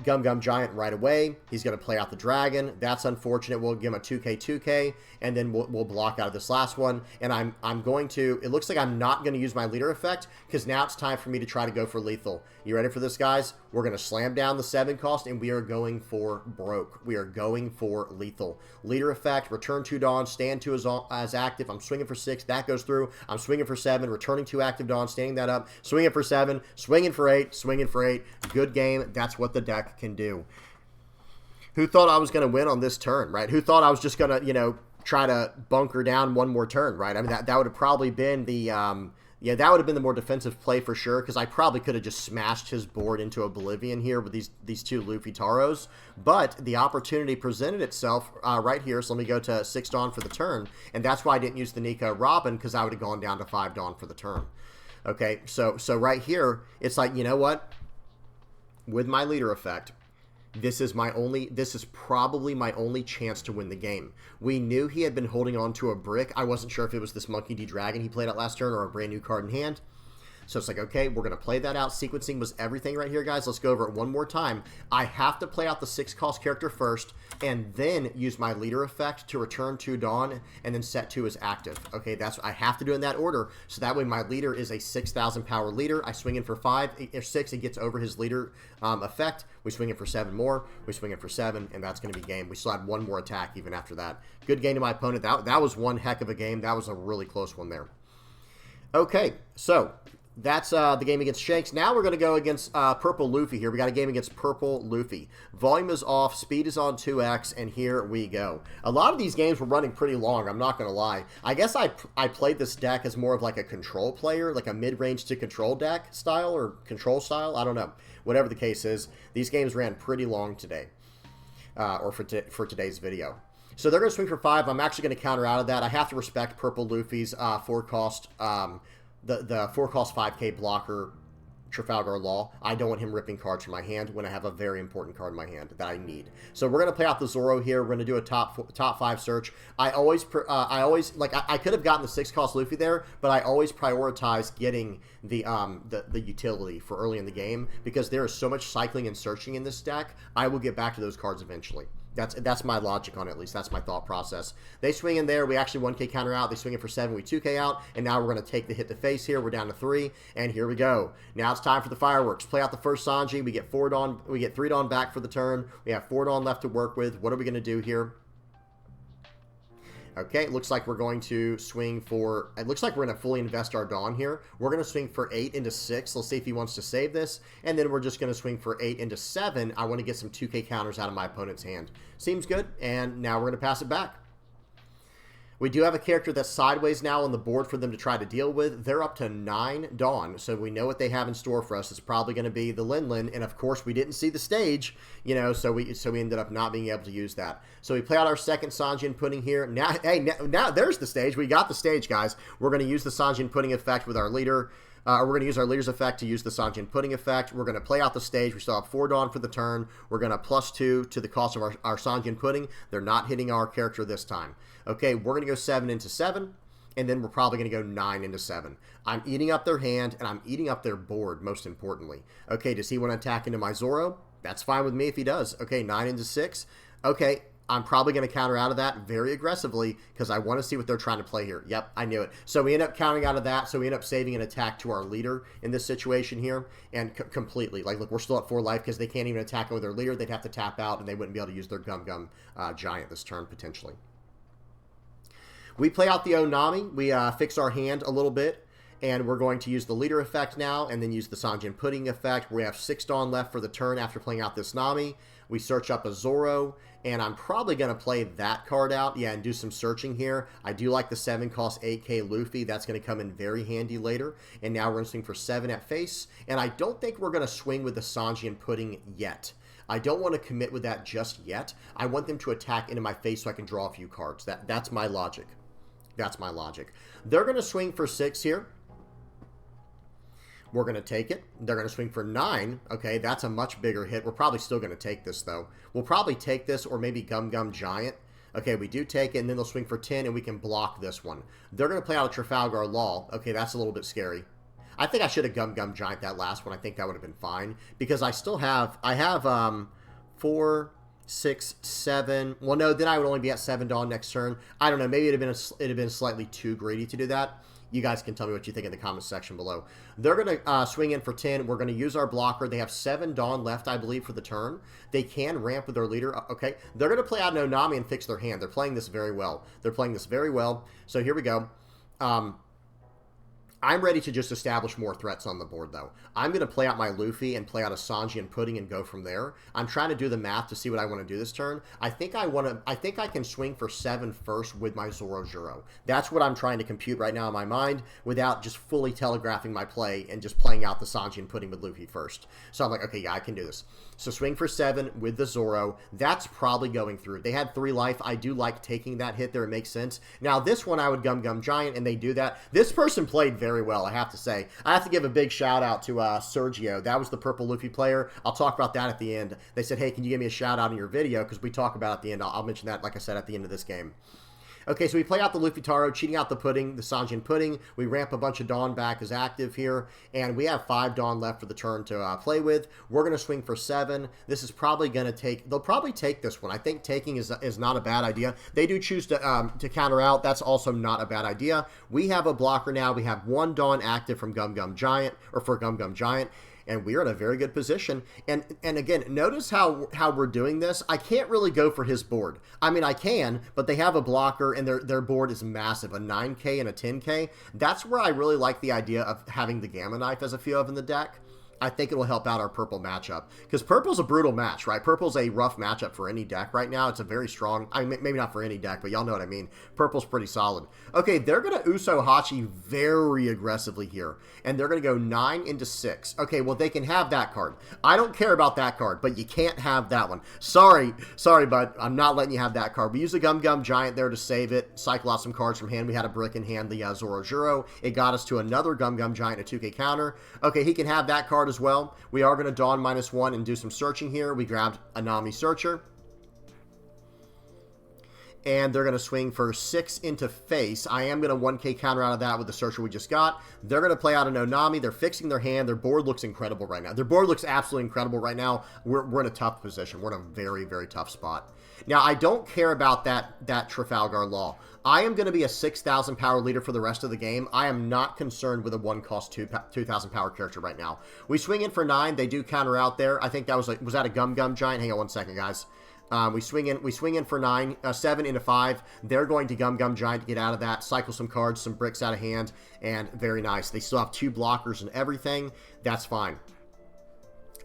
Gum Giant right away. He's going to play out the dragon. That's unfortunate. We'll give him a 2K, and then we'll block out of this last one. And I'm going to, it looks like I'm not going to use my leader effect because now it's time for me to try to go for lethal. You ready for this, guys? We're going to slam down the 7 cost, and we are going for broke. We are going for lethal. Leader effect, return 2 Dawn, stand 2 as active. I'm swinging for 6. That goes through. I'm swinging for 7, returning 2 active Dawn, standing that up, swinging for 7, swinging for 8, swinging for 8. Good game. That's what the deck can do. Who thought I was going to win on this turn, right? Who thought I was just going to, you know, try to bunker down one more turn, right? I mean, that would have probably been the, yeah, that would have been the more defensive play for sure, because I probably could have just smashed his board into oblivion here with these 2 Luffy Taros, but the opportunity presented itself right here, so let me go to 6 Dawn for the turn, and that's why I didn't use the Nico Robin, because I would have gone down to 5 Dawn for the turn. Okay, so right here, it's like, you know what? With my leader effect, this is probably my only chance to win the game. We knew he had been holding on to a brick. I wasn't sure if it was this Monkey D Dragon he played out last turn or a brand new card in hand. So it's like, okay, we're going to play that out. Sequencing was everything right here, guys. Let's go over it one more time. I have to play out the 6 cost character first and then use my leader effect to return 2 Dawn and then set 2 as active. Okay, I have to do it in that order. So that way my leader is a 6,000 power leader. I swing in for 5 or 6. It gets over his leader effect. We swing in for 7 more. We swing in for 7, and that's going to be game. We still had 1 more attack even after that. Good game to my opponent. That was one heck of a game. That was a really close one there. Okay, so That's the game against Shanks. Now we're going to go against Purple Luffy here. We got a game against Purple Luffy. Volume is off, speed is on 2x, and here we go. A lot of these games were running pretty long, I'm not going to lie. I guess I played this deck as more of like a control player, like a mid-range to control deck style or control style. I don't know. Whatever the case is, these games ran pretty long today, or for today's video. So they're going to swing for 5. I'm actually going to counter out of that. I have to respect Purple Luffy's 4-cost... the 4-cost 5k blocker Trafalgar Law. I don't want him ripping cards from my hand when I have a very important card in my hand that I need. So we're going to play out the Zoro here. We're going to do a top 5 search. I always like I could have gotten the 6-cost Luffy there, but I always prioritize getting the utility for early in the game because there is so much cycling and searching in this deck. I will get back to those cards eventually. That's my logic on it, at least. That's my thought process. They swing in there. We actually 1k counter out. They swing in for 7. We 2k out. And now we're going to take the hit to face here. We're down to 3. And here we go. Now it's time for the fireworks. Play out the first Sanji. We get 4 Dawn. We get 3 Dawn back for the turn. We have 4 Dawn left to work with. What are we going to do here? Okay, it looks like we're going to swing for... It looks like we're going to fully invest our Dawn here. We're going to swing for 8 into 6. Let's see if he wants to save this. And then we're just going to swing for 8 into 7. I want to get some 2k counters out of my opponent's hand. Seems good. And now we're going to pass it back. We do have a character that's sideways now on the board for them to try to deal with. They're up to 9 Dawn, so we know what they have in store for us. It's probably going to be the Lin Lin, and of course we didn't see the stage, you know, so we ended up not being able to use that. So we play out our second Sanjin Pudding here. Now, hey, now there's the stage. We got the stage, guys. We're going to use the Sanjin Pudding effect with our leader. We're going to use our leader's effect to use the Sanjin Pudding effect. We're going to play out the stage. We still have 4 Dawn for the turn. We're going to +2 to the cost of our Sanjin Pudding. They're not hitting our character this time. Okay, we're going to go 7 into 7, and then we're probably going to go 9 into 7. I'm eating up their hand, and I'm eating up their board, most importantly. Okay, does he want to attack into my Zoro? That's fine with me if he does. Okay, 9 into 6. Okay, I'm probably going to counter out of that very aggressively because I want to see what they're trying to play here. Yep, I knew it. So we end up countering out of that. So we end up saving an attack to our leader in this situation here. And completely. Like, look, we're still at 4 life because they can't even attack with their leader. They'd have to tap out and they wouldn't be able to use their Gum Gum Giant this turn, potentially. We play out the Onami. We fix our hand a little bit. And we're going to use the leader effect now and then use the Sanjin Pudding effect. We have 6 Dawn left for the turn after playing out this Nami. We search up a Zoro, and I'm probably going to play that card out, yeah, and do some searching here. I do like the 7-cost 8k Luffy. That's going to come in very handy later. And now we're going to swing for 7 at face. And I don't think we're going to swing with the Sanjin Pudding yet. I don't want to commit with that just yet. I want them to attack into my face so I can draw a few cards. That's my logic. That's my logic. They're going to swing for 6 here. We're going to take it. They're going to swing for 9. Okay, that's a much bigger hit. We're probably still going to take this, though. We'll probably take this or maybe Gum Gum Giant. Okay, we do take it, and then they'll swing for 10, and we can block this one. They're going to play out a Trafalgar Law. Okay, that's a little bit scary. I think I should have Gum Gum Giant that last one. I think that would have been fine. Because I still have... I have 4, 6, 7... Well, no, then I would only be at 7 Dawn next turn. I don't know. Maybe it'd have been slightly too greedy to do that. You guys can tell me what you think in the comments section below. They're going to swing in for 10. We're going to use our blocker. They have 7 Dawn left, I believe, for the turn. They can ramp with their leader. Okay, they're going to play out an Onami and fix their hand. They're playing this very well. They're playing this very well. So here we go. I'm ready to just establish more threats on the board, though. I'm going to play out my Luffy and play out a Sanjin Pudding and go from there. I'm trying to do the math to see what I want to do this turn. I think I can swing for 7 first with my Zoro Juro. That's what I'm trying to compute right now in my mind without just fully telegraphing my play and just playing out the Sanjin Pudding with Luffy first. So I'm like, okay, yeah, I can do this. So swing for 7 with the Zoro. That's probably going through. They had 3 life. I do like taking that hit there. It makes sense. Now, this one I would Gum Gum Giant, and they do that. This person played very well, I have to say. I have to give a big shout out to Sergio. That was the Purple Luffy player. I'll talk about that at the end. They said, hey, can you give me a shout out in your video? Because we talk about it at the end. I'll mention that, like I said, at the end of this game. Okay, so we play out the Luffy Taro, cheating out the Pudding, the Sanjin Pudding. We ramp a bunch of Dawn back as active here, and we have 5 Dawn left for the turn to play with. We're going to swing for 7. This is probably going to take... They'll probably take this one. I think taking is not a bad idea. They do choose to counter out. That's also not a bad idea. We have a blocker now. We have 1 Dawn active from Gum Gum Giant, or for Gum Gum Giant. and we're in a very good position. And again, notice how we're doing this. I can't really go for his board. I mean, I can, but they have a blocker, and their board is massive, a 9K and a 10K. That's where I really like the idea of having the Gamma Knife as a field in the deck. I think it'll help out our purple matchup, because purple's a brutal match, right? Purple's a rough matchup for any deck right now. It's a very strong, I mean, maybe not for any deck, but y'all know what I mean. Purple's pretty solid. Okay, they're going to Uso Hachi very aggressively here, and they're going to go 9 into 6. Okay, well, they can have that card. I don't care about that card, but you can't have that one. Sorry, bud, I'm not letting you have that card. We use the Gum Gum Giant there to save it, cycle out some cards from hand. We had a brick in hand, the Zoro Juro. It got us to another Gum Gum Giant, a 2K counter. Okay, he can have that card as well. We are going to Dawn -1 and do some searching here. We grabbed a Nami Searcher. And they're going to swing for 6 into face. I am going to 1K counter out of that with the Searcher we just got. They're going to play out an Onami. They're fixing their hand. Their board looks incredible right now. Their board looks absolutely incredible right now. We're in a tough position. We're in a very, very tough spot. Now, I don't care about that Trafalgar Law. I am going to be a 6,000 power leader for the rest of the game. I am not concerned with a 1-cost 2,000 power character right now. We swing in for 9. They do counter out there. I think that was that a Gum Gum Giant? Hang on one second, guys. We swing in for 9, 7 into 5. They're going to Gum Gum Giant to get out of that, cycle some cards, some bricks out of hand, and very nice. They still have 2 blockers and everything. That's fine.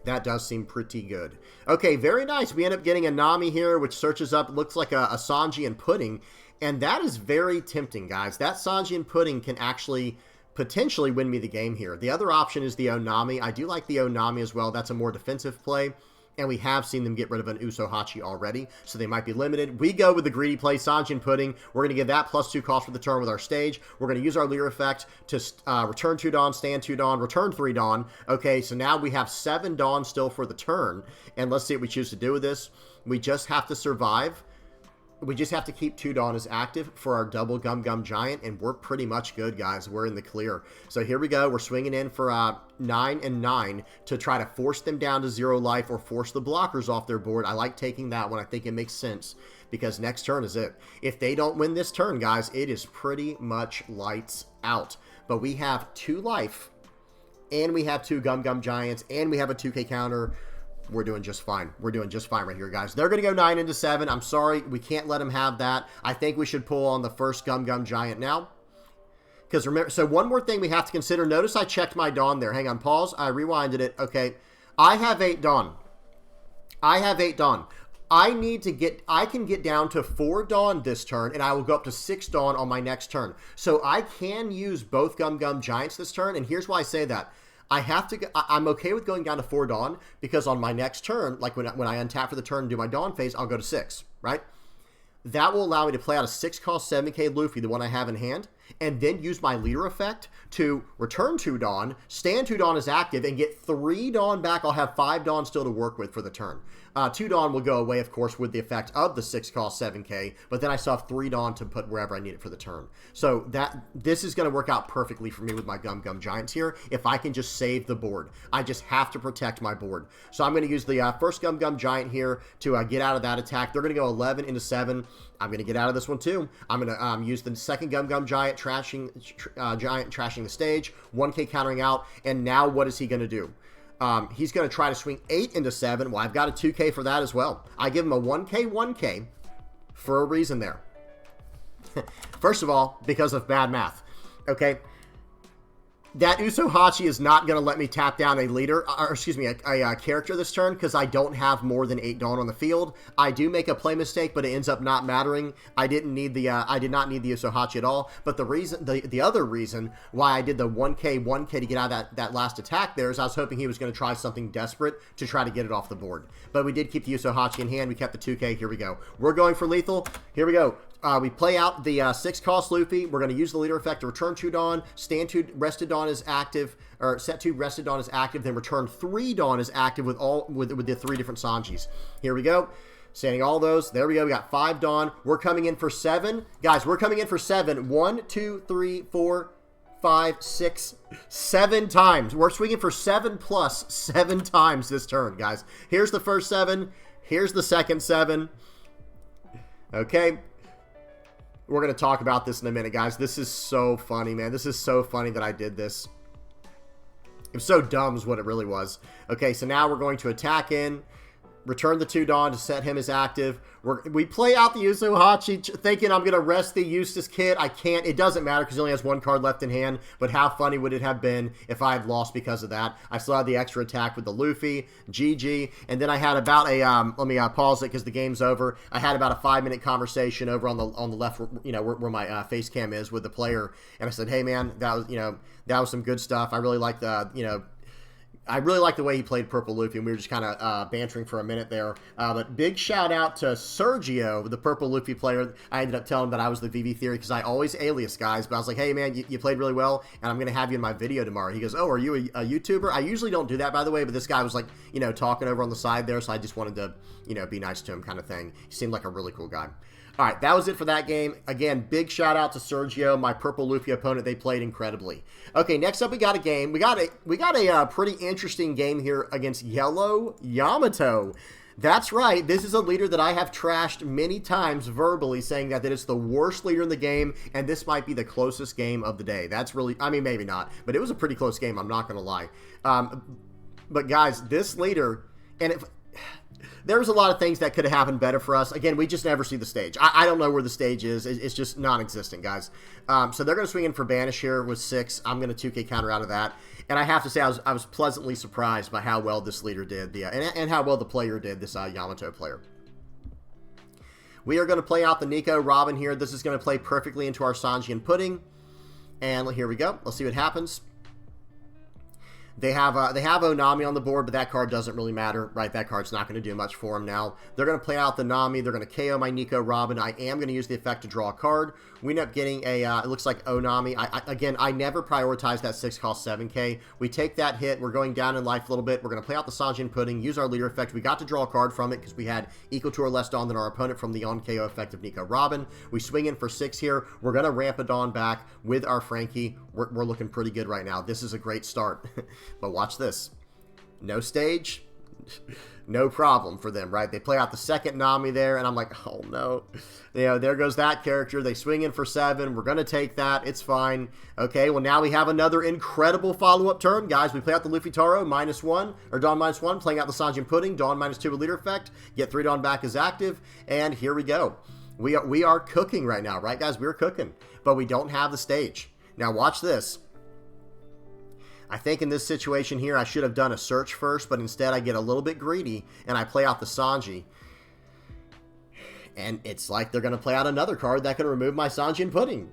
That does seem pretty good. Okay, very nice. We end up getting a Nami here, which searches up, looks like a Sanji and Pudding, and that is very tempting, guys. That Sanji and Pudding can actually potentially win me the game here. The other option is the Onami. I do like the Onami as well. That's a more defensive play. And we have seen them get rid of an Uso Hachi already, so they might be limited. We go with the greedy play, Sanji and Pudding. We're going to give that +2 cost for the turn with our stage. We're going to use our Leer effect to return 2 Dawn, stand 2 Dawn, return 3 Dawn. Okay, so now we have 7 Dawn still for the turn. And let's see what we choose to do with this. We just have to survive. We just have to keep 2 Dawn as active for our double Gum Gum Giant, and we're pretty much good, guys. We're in the clear. So here we go. We're swinging in for 9 and 9 to try to force them down to 0 life or force the blockers off their board. I like taking that one. I think it makes sense because next turn is it. If they don't win this turn, guys, it is pretty much lights out. But we have 2 life, and we have 2 Gum Gum Giants, and we have a 2K counter. We're doing just fine. We're doing just fine right here, guys. They're going to go 9 into 7. I'm sorry. We can't let them have that. I think we should pull on the first Gum Gum Giant now. Because remember, so one more thing we have to consider. Notice I checked my Dawn there. Hang on, pause. I rewinded it. Okay. I have 8 Dawn. I have 8 Dawn. I can get down to 4 Dawn this turn, and I will go up to 6 Dawn on my next turn. So I can use both Gum Gum Giants this turn, and here's why I say that. I'm okay with going down to 4 Dawn because on my next turn, like when I untap for the turn and do my Dawn phase, I'll go to 6, right? That will allow me to play out a 6-cost 7K Luffy, the one I have in hand, and then use my leader effect to return 2 Dawn, stand 2 Dawn as active, and get 3 Dawn back. I'll have 5 Dawn still to work with for the turn. 2 Dawn will go away, of course, with the effect of the 6-cost 7K, but then I still have 3 Dawn to put wherever I need it for the turn. So this is going to work out perfectly for me with my Gum Gum Giants here, if I can just save the board. I just have to protect my board. So I'm going to use the first Gum Gum Giant here to get out of that attack. They're going to go 11 into 7. I'm going to get out of this one too. I'm going to use the second Gum Gum Giant, trashing the stage, 1K countering out, and now what is he going to do? He's going to try to swing 8 into 7. Well, I've got a 2K for that as well. I give him a 1K for a reason there. First of all, because of bad math. Okay. That Uso Hachi is not going to let me tap down a leader, or excuse me, a character this turn because I don't have more than 8 Dawn on the field. I do make a play mistake, but it ends up not mattering. I did not need the Uso Hachi at all. But the other reason why I did the 1K to get out of that last attack there is I was hoping he was going to try something desperate to try to get it off the board. But we did keep the Uso Hachi in hand. We kept the 2K. Here we go. We're going for lethal. Here we go. We play out the 6-cost Luffy. We're going to use the leader effect to return 2 Dawn, stand 2 rested Dawn as active, or set 2 rested Dawn as active, then return 3 Dawn as active with the 3 different Sanjis. Here we go. Standing all those. There we go. We got 5 Dawn. We're coming in for 7. Guys, we're coming in for 7. 1, 2, 3, 4, 5, 6, 7 times. We're swinging for 7 plus 7 times this turn, guys. Here's the first 7. Here's the second 7. Okay. We're going to talk about this in a minute, guys. This is so funny, man. This is so funny that I did this. It was so dumb is what it really was. Okay, so now we're going to attack in, return the 2 Dawn to set him as active. We play out the Usohachi thinking I'm going to rest the Eustace Kid. I can't. It doesn't matter because he only has 1 card left in hand. But how funny would it have been if I had lost because of that? I still had the extra attack with the Luffy, GG. And then I had about a, let me pause it because the game's over. I had about a 5-minute conversation over on the left, you know, where my face cam is with the player. And I said, hey man, that was, you know, that was some good stuff. I really like the, you know, I really like the way he played Purple Luffy, and we were just kind of bantering for a minute there. But big shout out to Sergio, the Purple Luffy player. I ended up telling him that I was the VV Theory because I always alias guys. But I was like, hey, man, you played really well, and I'm going to have you in my video tomorrow. He goes, oh, are you a YouTuber? I usually don't do that, by the way, but this guy was like, you know, talking over on the side there, so I just wanted to, you know, be nice to him kind of thing. He seemed like a really cool guy. All right, that was it for that game. Again, big shout out to Sergio, my Purple Luffy opponent. They played incredibly. Okay, next up we got a game. We got a pretty interesting game here against Yellow Yamato. That's right. This is a leader that I have trashed many times verbally, saying that it's the worst leader in the game, and this might be the closest game of the day. That's really, I mean, maybe not, but it was a pretty close game. I'm not going to lie. But guys, this leader, and if there was a lot of things that could have happened better for us. Again, we just never see the stage. I don't know where the stage is. It's just non-existent, guys. So they're going to swing in for Banish here with 6. I'm going to 2K counter out of that. And I have to say, I was pleasantly surprised by how well this leader did, and how well the player did, this Yamato player. We are going to play out the Nico Robin here. This is going to play perfectly into our Sanji and Pudding. And here we go. Let's see what happens. They have Onami on the board, but that card doesn't really matter, right? That card's not going to do much for him now. They're going to play out the Nami. They're going to KO my Nico Robin. I am going to use the effect to draw a card. We end up getting a, it looks like Onami. Again, I never prioritize that 6 cost 7K. We take that hit. We're going down in life a little bit. We're going to play out the Sanji and Pudding, use our leader effect. We got to draw a card from it because we had equal to or less Dawn than our opponent from the on KO effect of Nico Robin. We swing in for 6 here. We're going to ramp a Dawn back with our Frankie. We're looking pretty good right now. This is a great start. But watch this. No stage, no problem for them, right? They play out the second Nami there, and I'm like, oh no. You know, there goes that character. They swing in for 7. We're going to take that. It's fine. Okay, well, now we have another incredible follow-up turn. Guys, we play out the Luffy Taro, -1, or Dawn -1, playing out the Sanji and Pudding, Dawn -2 with leader effect, get 3 Dawn back as active, and here we go. We are cooking right now, right, guys? We're cooking, but we don't have the stage. Now, watch this. I think in this situation here, I should have done a search first, but instead I get a little bit greedy, and I play out the Sanji. And it's like they're going to play out another card that can remove my Sanji and Pudding.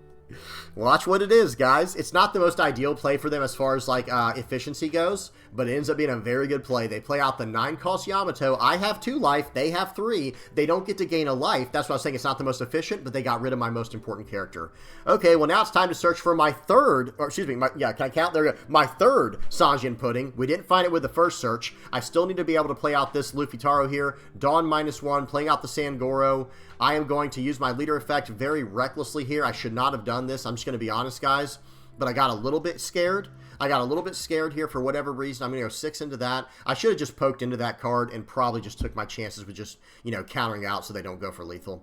Watch what it is, guys. It's not the most ideal play for them as far as, like, efficiency goes, but it ends up being a very good play. They play out the 9-cost Yamato. I have 2 life. They have 3. They don't get to gain a life. That's why I was saying it's not the most efficient, but they got rid of my most important character. Okay, well, now it's time to search for my third, or excuse me, yeah, can I count? There we go. My third Sanji and Pudding. We didn't find it with the first search. I still need to be able to play out this Luffy Taro here. Dawn -1, playing out the Sangoro. I am going to use my leader effect very recklessly here. I should not have done this. I'm just going to be honest, guys. But I got a little bit scared. I got a little bit scared here for whatever reason. I'm going to go 6 into that. I should have just poked into that card and probably just took my chances with just, you know, countering out so they don't go for lethal.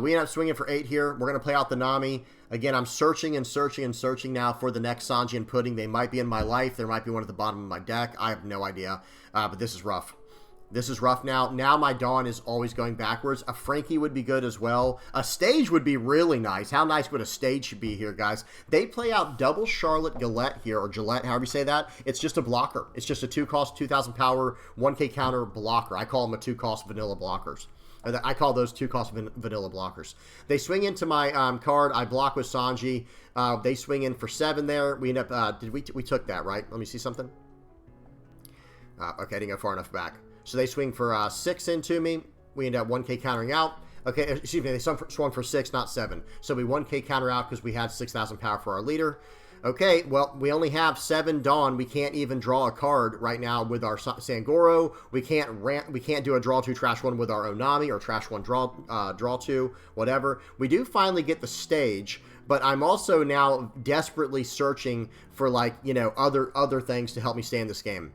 We end up swinging for 8 here. We're going to play out the Nami. Again, I'm searching and searching and searching now for the next Sanji and Pudding. They might be in my life. There might be one at the bottom of my deck. I have no idea. But this is rough. This is rough now. Now my Dawn is always going backwards. A Frankie would be good as well. A stage would be really nice. How nice would a stage be here, guys? They play out double Charlotte Gillette here, or Gillette, however you say that. It's just a blocker. It's just a 2-cost, 2,000 power, 1K counter blocker. I call them a 2-cost vanilla blockers. I call those 2-cost vanilla blockers. They swing into my card. I block with Sanji. They swing in for 7 there. We end up, we took that, right? Let me see something. Okay, I didn't go far enough back. So they swing for 6 into me. We end up 1K countering out. Okay, excuse me, they swung for 6, not 7. So we 1K counter out because we had 6,000 power for our leader. Okay, well, we only have 7 Dawn. We can't even draw a card right now with our Sangoro. We can't do a draw 2, trash 1 with our Onami, or trash 1, draw 2, whatever. We do finally get the stage, but I'm also now desperately searching for, like, you know, other things to help me stay in this game.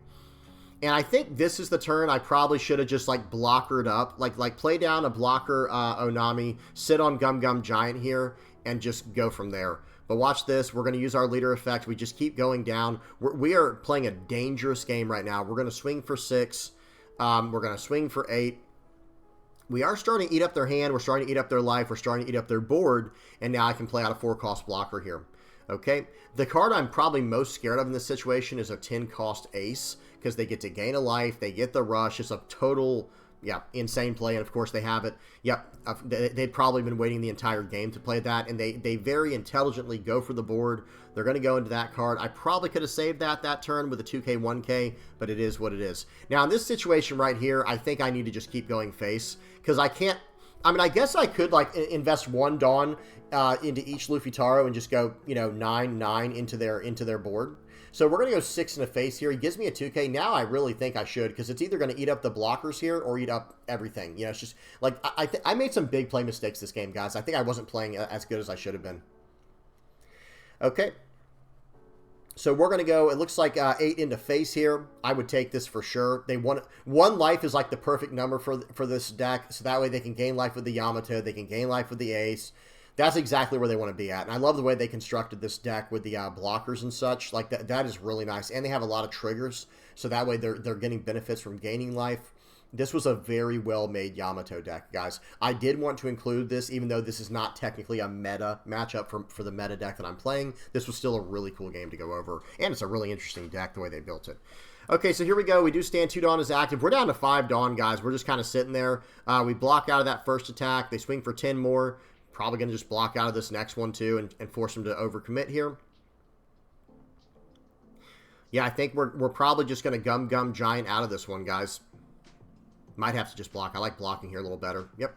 And I think this is the turn I probably should have just, like, blockered up. Like play down a blocker Onami, sit on Gum Gum Giant here, and just go from there. But watch this. We're going to use our leader effect. We just keep going down. We are playing a dangerous game right now. We're going to swing for 6. We're going to swing for 8. We are starting to eat up their hand. We're starting to eat up their life. We're starting to eat up their board. And now I can play out a 4-cost blocker here. Okay. The card I'm probably most scared of in this situation is a 10-cost ace, because they get to gain a life. They get the rush. It's a total, yeah, insane play. And of course they have it. Yep. They'd probably been waiting the entire game to play that. And they very intelligently go for the board. They're going to go into that card. I probably could have saved that turn with a 2K, 1K, but it is what it is. Now, in this situation right here, I think I need to just keep going face, because I can't, I mean, I guess I could, like, invest 1 Dawn into each Luffy Taro and just go, you know, 9 into their board. So we're going to go 6 in the face here. He gives me a 2K. Now I really think I should, because it's either going to eat up the blockers here or eat up everything. You know, it's just, like, I made some big play mistakes this game, guys. I think I wasn't playing as good as I should have been. Okay. So we're going to go, it looks like 8 into face here. I would take this for sure. They want 1 life is like the perfect number for this deck. So that way they can gain life with the Yamato. They can gain life with the ace. That's exactly where they want to be at. And I love the way they constructed this deck with the blockers and such. Like, that is really nice. And they have a lot of triggers. So that way they're getting benefits from gaining life. This was a very well-made Yamato deck, guys. I did want to include this, even though this is not technically a meta matchup for the meta deck that I'm playing. This was still a really cool game to go over, and it's a really interesting deck the way they built it. Okay, so here we go. We do stand 2 Dawn as active. We're down to 5 Dawn, guys. We're just kind of sitting there. We block out of that first attack. They swing for 10 more. Probably going to just block out of this next one, too, and force them to overcommit here. Yeah, I think we're probably just going to gum giant out of this one, guys. Might have to just block. I like blocking here a little better. Yep.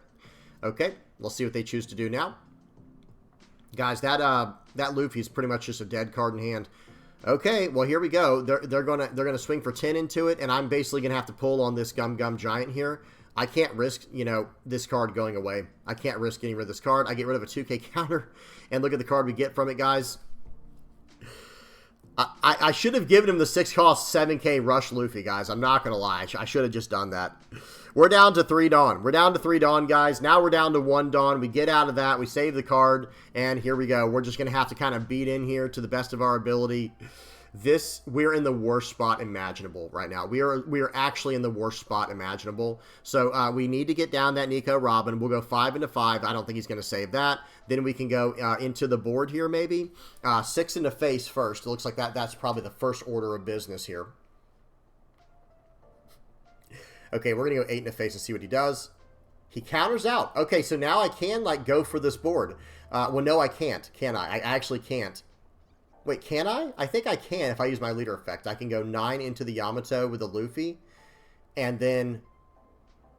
Okay. Let's see what they choose to do now. Guys, that Luffy is pretty much just a dead card in hand. Okay. Well, here we go. They're gonna swing for 10 into it, and I'm basically gonna have to pull on this gum giant here. I can't risk, you know, this card going away. I can't risk getting rid of this card. I get rid of a 2K counter, and look at the card we get from it, guys. I should have given him the 6-cost 7K Rush Luffy, guys. I'm not going to lie. I should have just done that. We're down to 3 Dawn. We're down to 3 Dawn, guys. Now we're down to 1 Dawn. We get out of that. We save the card. And here we go. We're just going to have to kind of beat in here to the best of our ability. We're in the worst spot imaginable right now. We are actually in the worst spot imaginable. So we need to get down that Nico Robin. We'll go 5 into 5. I don't think he's going to save that. Then we can go into the board here maybe. 6 into face first. It looks like that's probably the first order of business here. Okay, we're going to go 8 into face and see what he does. He counters out. Okay, so now I can, like, go for this board. Well, no, I can't. Can I? I actually can't. Wait, can I? I think I can if I use my leader effect. I can go 9 into the Yamato with a Luffy. And then...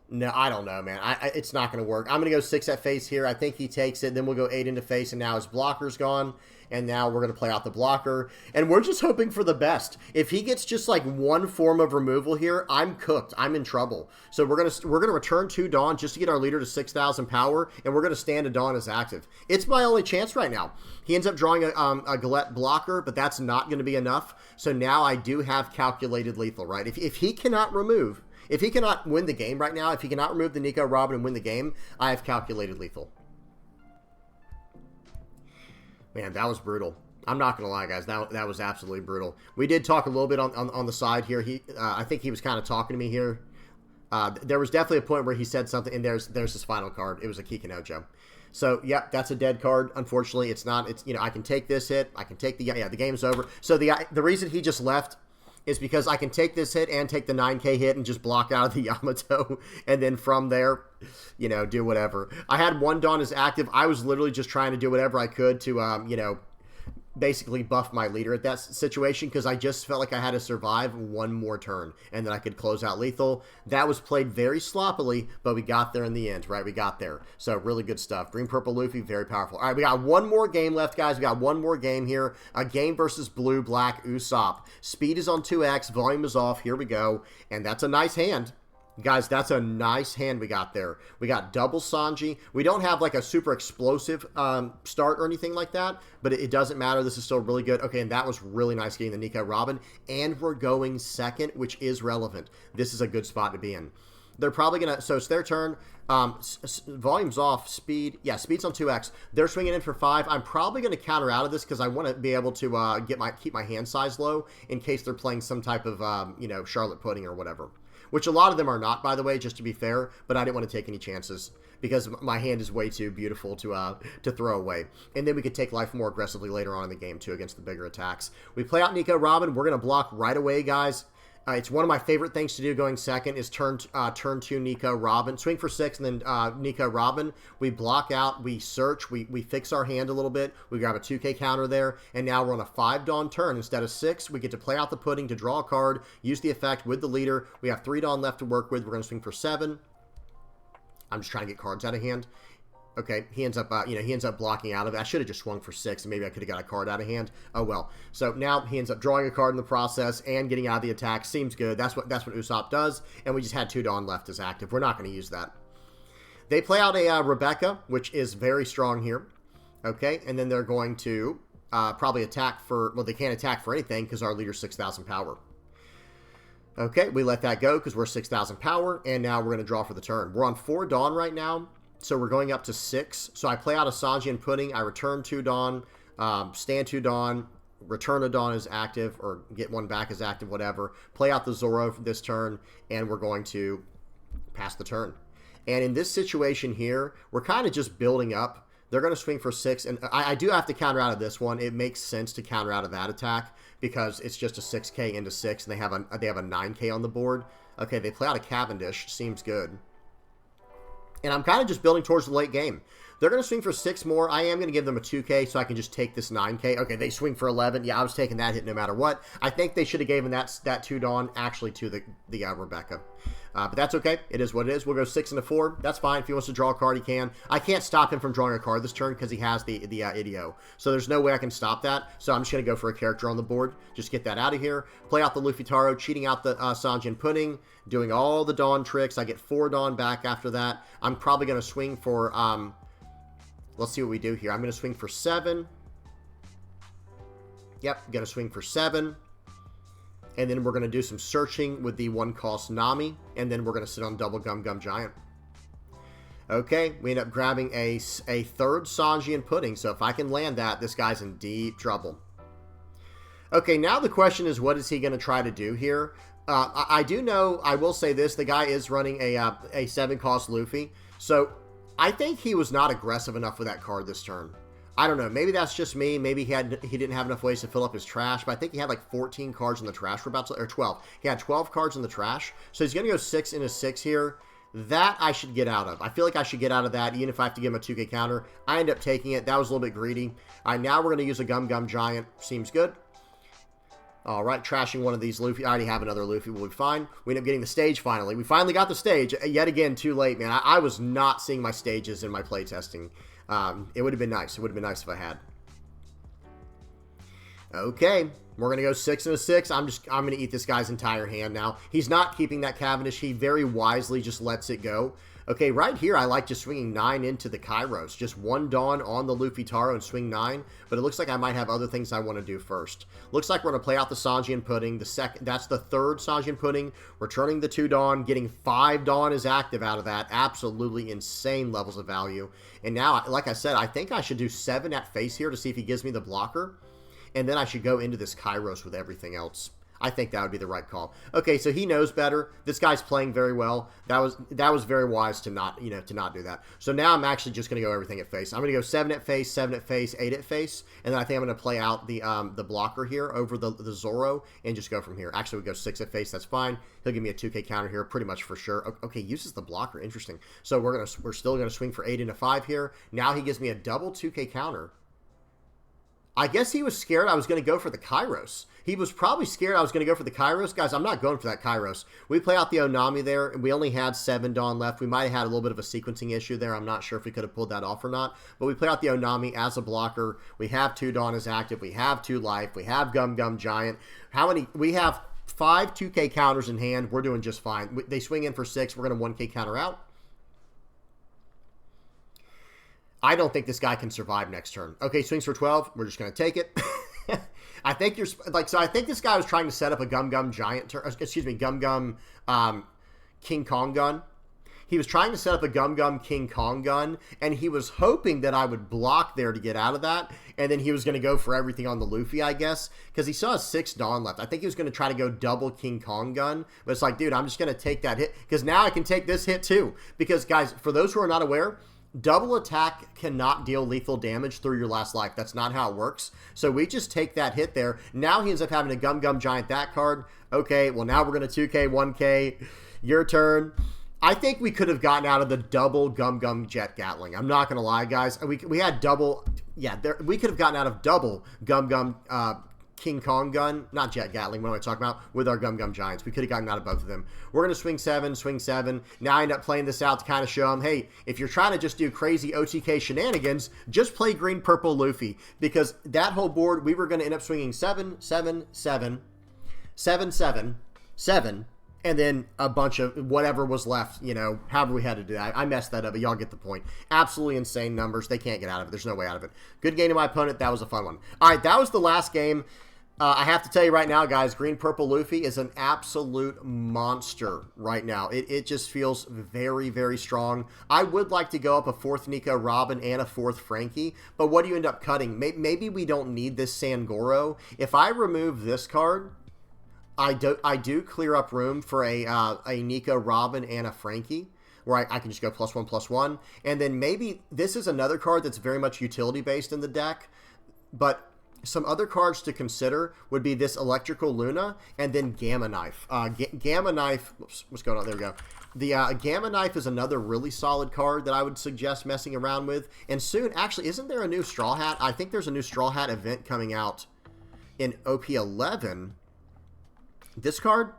No, I don't know, man. It's not going to work. I'm going to go 6 at face here. I think he takes it. Then we'll go 8 into face, and now his blocker's gone. And now we're going to play out the blocker. And we're just hoping for the best. If he gets just like one form of removal here, I'm cooked. I'm in trouble. So we're going to return 2 Dawn just to get our leader to 6,000 power. And we're going to stand a Dawn as active. It's my only chance right now. He ends up drawing a Galette blocker, but that's not going to be enough. So now I do have calculated lethal, right? If he cannot remove... If he cannot win the game right now, if he cannot remove the Nico Robin and win the game, I have calculated lethal. Man, that was brutal. I'm not going to lie, guys. That was absolutely brutal. We did talk a little bit on the side here. I think he was kind of talking to me here. There was definitely a point where he said something, and there's his final card. It was a Kikinojo. So, yeah, that's a dead card. Unfortunately, it's not. It's, you know, I can take this hit. I can take the... Yeah, the game's over. So, the reason he just left... is because I can take this hit and take the 9K hit and just block out of the Yamato. And then from there, you know, do whatever. I had 1 Dawn as active. I was literally just trying to do whatever I could to, you know, basically buff my leader at that situation, because I just felt like I had to survive 1 more turn and then I could close out lethal. That was played very sloppily, but we got there in the end, right? We got there. So really good stuff. Green Purple Luffy, very powerful. All right, we got 1 more game left, guys. We got 1 more game here. A game versus Blue Black Usopp. Speed is on 2x, volume is off. Here we go. And that's a nice hand. Guys, that's a nice hand we got there. We got double Sanji. We don't have like a super explosive start or anything like that, but it doesn't matter. This is still really good. Okay, and that was really nice getting the Nico Robin. And we're going second, which is relevant. This is a good spot to be in. They're probably going to, so it's their turn. Volume's off, speed. Yeah, speed's on 2x. They're swinging in for 5. I'm probably going to counter out of this because I want to be able to keep my hand size low in case they're playing some type of, Charlotte pudding or whatever. Which a lot of them are not, by the way, just to be fair, but I didn't want to take any chances because my hand is way too beautiful to throw away. And then we could take life more aggressively later on in the game, too, against the bigger attacks. We play out Nico Robin. We're going to block right away, guys. It's one of my favorite things to do going second is turn 2 Nico Robin. Swing for 6 and then Nico Robin. We block out, we search, we fix our hand a little bit. We grab a 2K counter there, and now we're on a 5 Dawn turn. Instead of 6, we get to play out the pudding to draw a card, use the effect with the leader. We have 3 Dawn left to work with. We're going to swing for 7. I'm just trying to get cards out of hand. Okay, he ends up, blocking out of it. I should have just swung for 6, and maybe I could have got a card out of hand. Oh, well. So now he ends up drawing a card in the process and getting out of the attack. Seems good. That's what Usopp does, and we just had 2 Dawn left as active. We're not going to use that. They play out a Rebecca, which is very strong here. Okay, and then they're going to probably attack for, well, they can't attack for anything because our leader's 6,000 power. Okay, we let that go because we're 6,000 power, and now we're going to draw for the turn. We're on 4 Dawn right now. So we're going up to 6. So I play out a Sanjian Pudding. I return 2 Dawn, stand 2 Dawn, return a Dawn as active, or get one back as active, whatever. Play out the Zoro for this turn, and we're going to pass the turn. And in this situation here, we're kind of just building up. They're going to swing for 6, and I do have to counter out of this one. It makes sense to counter out of that attack because it's just a 6K into 6, and they have a 9K on the board. Okay, they play out a Cavendish. Seems good. And I'm kind of just building towards the late game. They're going to swing for 6 more. I am going to give them a 2K so I can just take this 9K. Okay, they swing for 11. Yeah, I was taking that hit no matter what. I think they should have given that 2 Dawn actually to the Rebecca. But that's okay. It is what it is. We'll go 6 and a 4. That's fine. If he wants to draw a card, he can. I can't stop him from drawing a card this turn because he has the IDO. So there's no way I can stop that. So I'm just going to go for a character on the board. Just get that out of here. Play out the Luffy Taro, cheating out the Sanjian Pudding, doing all the Dawn tricks. I get 4 Dawn back after that. I'm probably going to swing for... let's see what we do here. I'm going to swing for 7. Yep, going to swing for 7. And then we're going to do some searching with the 1-cost Nami. And then we're going to sit on double Gum Gum Giant. Okay, we end up grabbing a 3rd Sanjian Pudding. So if I can land that, this guy's in deep trouble. Okay, now the question is, what is he going to try to do here? I do know, I will say this, the guy is running a 7-cost Luffy. So I think he was not aggressive enough with that card this turn. I don't know. Maybe that's just me. Maybe he didn't have enough ways to fill up his trash. But I think he had like 14 cards in the trash for about, or 12. He had 12 cards in the trash. So he's going to go 6 into 6 here. That I should get out of. I feel like I should get out of that, even if I have to give him a 2K counter. I end up taking it. That was a little bit greedy. All right, now we're going to use a Gum Gum Giant. Seems good. All right, trashing one of these Luffy. I already have another Luffy. We'll be fine. We end up getting the stage finally. We finally got the stage. Yet again, too late, man. I was not seeing my stages in my playtesting. It would have been nice. It would have been nice if I had. Okay, we're going to go 6 into 6. I'm going to eat this guy's entire hand now. He's not keeping that Cavendish. He very wisely just lets it go. Okay, right here, I like just swinging 9 into the Kairos. Just 1 Dawn on the Luffy Taro and swing 9. But it looks like I might have other things I want to do first. Looks like we're going to play out the Sanjian Pudding. That's the 3rd Sanjian Pudding. Returning the 2 Dawn. Getting 5 Dawn is active out of that. Absolutely insane levels of value. And now, like I said, I think I should do 7 at face here to see if he gives me the blocker. And then I should go into this Kairos with everything else. I think that would be the right call. Okay, so he knows better. This guy's playing very well. That was very wise to not do that. So now I'm actually just going to go everything at face. I'm going to go 7 at face, 7 at face, 8 at face, and then I think I'm going to play out the blocker here over the Zoro and just go from here. Actually, we go 6 at face. That's fine. He'll give me a 2K counter here, pretty much for sure. Okay, uses the blocker. Interesting. So we're still going to swing for 8 into 5 here. Now he gives me a double 2K counter. I guess he was scared I was going to go for the Kairos. He was probably scared I was going to go for the Kairos. Guys, I'm not going for that Kairos. We play out the Onami there, and we only had 7 Dawn left. We might have had a little bit of a sequencing issue there. I'm not sure if we could have pulled that off or not. But we play out the Onami as a blocker. We have 2 Dawn as active. We have 2 life. We have Gum Gum Giant. We have 5 2K counters in hand. We're doing just fine. They swing in for 6. We're going to 1K counter out. I don't think this guy can survive next turn. Okay, swings for 12. We're just going to take it. I think I think this guy was trying to set up a Gum Gum Giant turn. Excuse me, Gum Gum King Kong gun. He was trying to set up a Gum Gum King Kong gun, and he was hoping that I would block there to get out of that, and then he was going to go for everything on the Luffy, I guess, because he still has 6 Dawn left. I think he was going to try to go double King Kong gun, but it's like, dude, I'm just going to take that hit, because now I can take this hit too. Because, guys, for those who are not aware, double attack cannot deal lethal damage through your last life. That's not how it works. So we just take that hit there. Now he ends up having a Gum Gum Giant that card. Okay, well, now we're going to 2K, 1K. Your turn. I think we could have gotten out of the double Gum Gum Jet Gatling. I'm not going to lie, guys. We had double, yeah, we could have gotten out of double Gum Gum King Kong gun, not Jet Gatling, what am I talking about, with our Gum Gum Giants. We could have gotten out of both of them. We're going to swing 7. Now I end up playing this out to kind of show them, hey, if you're trying to just do crazy OTK shenanigans, just play green, purple Luffy. Because that whole board, we were going to end up swinging 7, and then a bunch of whatever was left, you know, however we had to do that. I messed that up, but y'all get the point. Absolutely insane numbers. They can't get out of it. There's no way out of it. Good game to my opponent. That was a fun one. All right, that was the last game. I have to tell you right now, guys, Green Purple Luffy is an absolute monster right now. It just feels very, very strong. I would like to go up a 4th Nico Robin and a 4th Frankie, but what do you end up cutting? Maybe we don't need this Sangoro. If I remove this card, I do clear up room for a Nico Robin and a Frankie, where I can just go +1/+1. And then maybe this is another card that's very much utility based in the deck. But some other cards to consider would be this Electrical Luna and then Gamma Knife. Gamma Knife, whoops, what's going on? There we go. The Gamma Knife is another really solid card that I would suggest messing around with. And soon, actually, isn't there a new Straw Hat? I think there's a new Straw Hat event coming out in OP11. This card?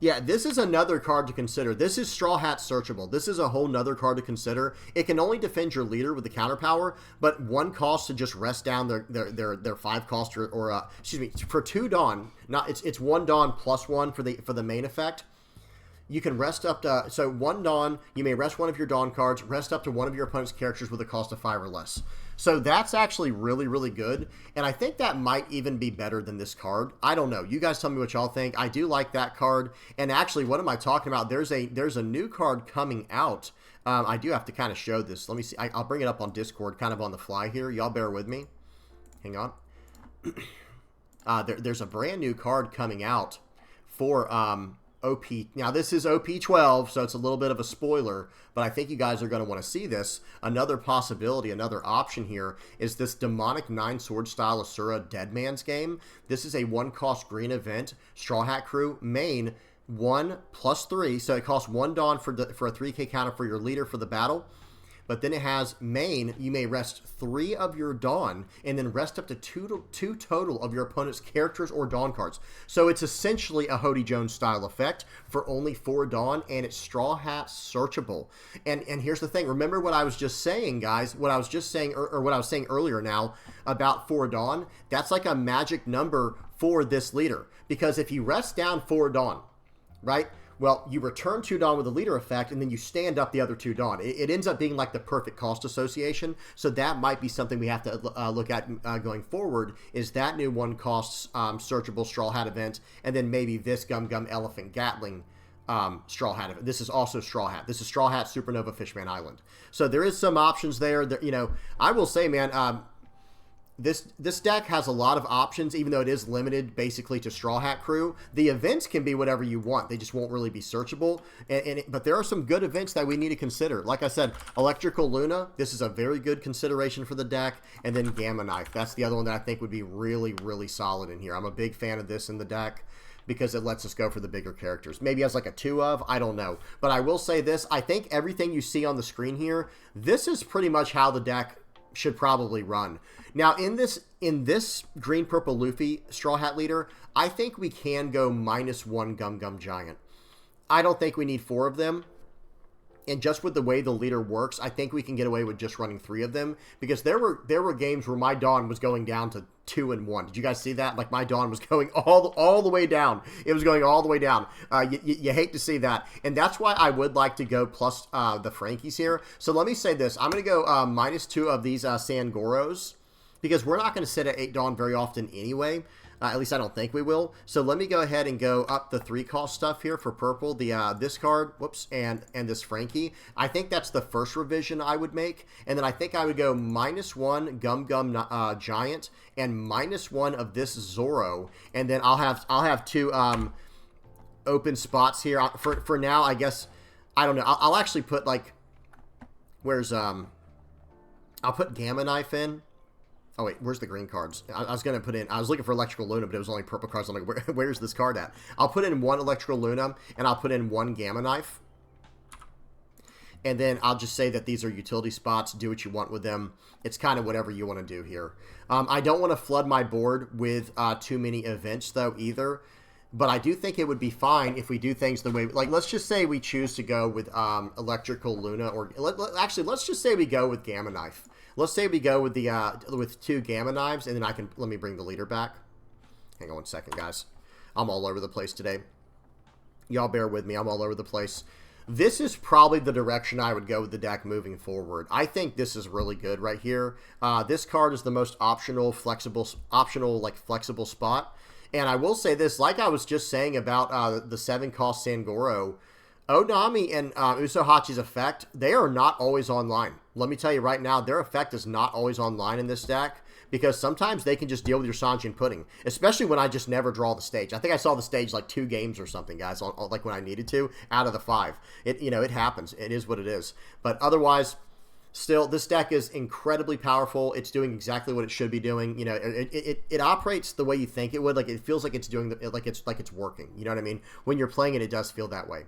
Yeah, this is another card to consider. This is Straw Hat searchable. This is a whole nother card to consider. It can only defend your leader with the counter power, but 1 cost to just rest down their 5 cost or excuse me, for 2 Dawn. Not it's 1 Dawn +1 for the main effect. You can rest up to, so 1 Dawn, you may rest 1 of your Dawn cards, rest up to 1 of your opponent's characters with a cost of 5 or less. So that's actually really, really good, and I think that might even be better than this card. I don't know. You guys tell me what y'all think. I do like that card, and actually, what am I talking about? There's a new card coming out. I do have to kind of show this. Let me see. I'll bring it up on Discord kind of on the fly here. Y'all bear with me. Hang on. There's a brand new card coming out for OP. Now, this is OP12, so it's a little bit of a spoiler, but I think you guys are going to want to see this. Another possibility, another option here is this Demonic 9 Sword Style Asura Dead Man's Game. This is a 1-cost green event, Straw Hat Crew, main, 1+3, so it costs 1 Dawn for a 3K counter for your leader for the battle. But then it has main, you may rest 3 of your Dawn, and then rest up to 2 total of your opponent's characters or Dawn cards. So it's essentially a Hody Jones style effect for only 4 Dawn, and it's Straw Hat searchable. And here's the thing, remember what I was just saying, guys, what I was just saying, or what I was saying earlier now about 4 Dawn, that's like a magic number for this leader. Because if you rest down 4 Dawn, right? Well, you return 2 Dawn with a leader effect, and then you stand up the other 2 Dawn. It ends up being like the perfect cost association, so that might be something we have to look at going forward, is that new 1-cost searchable Straw Hat event, and then maybe this Gum Gum Elephant Gatling Straw Hat event. This is also Straw Hat. This is Straw Hat Supernova Fishman Island. So there is some options there. That, you know, I will say, man, This deck has a lot of options, even though it is limited basically to Straw Hat Crew. The events can be whatever you want. They just won't really be searchable. But there are some good events that we need to consider. Like I said, Electrical Luna, this is a very good consideration for the deck. And then Gamma Knife. That's the other one that I think would be really, really solid in here. I'm a big fan of this in the deck because it lets us go for the bigger characters. Maybe as like a 2 of, I don't know. But I will say this, I think everything you see on the screen here, this is pretty much how the deck should probably run. Now, in this Green Purple Luffy Straw Hat leader, I think we can go -1 Gum Gum Giant. I don't think we need 4 of them. And just with the way the leader works, I think we can get away with just running 3 of them. Because there were games where my Dawn was going down to 2 and 1. Did you guys see that? Like, my Dawn was going all the way down. It was going all the way down. You hate to see that. And that's why I would like to go plus the Frankies here. So let me say this. I'm going to go -2 of these Sangoros, because we're not going to sit at 8 Dawn very often anyway. At least I don't think we will. So let me go ahead and go up the 3-cost stuff here for purple. The this card, whoops, and this Frankie. I think that's the first revision I would make. And then I think I would go -1 Gum Gum Giant and -1 of this Zoro. And then I'll have 2 open spots here. For now, I guess, I don't know. I'll actually put, like, where's, I'll put Gamma Knife in. Oh, wait, where's the green cards? I was going to put in, I was looking for Electrical Luna, but it was only purple cards. I'm like, where's this card at? I'll put in 1 Electrical Luna, and I'll put in 1 Gamma Knife. And then I'll just say that these are utility spots. Do what you want with them. It's kind of whatever you want to do here. I don't want to flood my board with too many events, though, either. But I do think it would be fine if we do things the way, like, let's just say we choose to go with Electrical Luna, or actually, let's just say we go with Gamma Knife. Let's say we go with the with 2 Gamma Knives, and then let me bring the leader back. Hang on 1 second, guys. I'm all over the place today. Y'all bear with me. I'm all over the place. This is probably the direction I would go with the deck moving forward. I think this is really good right here. This card is the most flexible spot. And I will say this, like I was just saying about the 7-cost Sangoro, Onami and Usohachi's effect, they are not always online. Let me tell you right now, their effect is not always online in this deck, because sometimes they can just deal with your Sanjin Pudding, especially when I just never draw the stage. I think I saw the stage like 2 games or something, guys, like when I needed to, out of the 5. It happens. It is what it is. But otherwise, still, this deck is incredibly powerful. It's doing exactly what it should be doing. It operates the way you think it would. Like, it feels like it's doing like it's working. You know what I mean? When you're playing it does feel that way.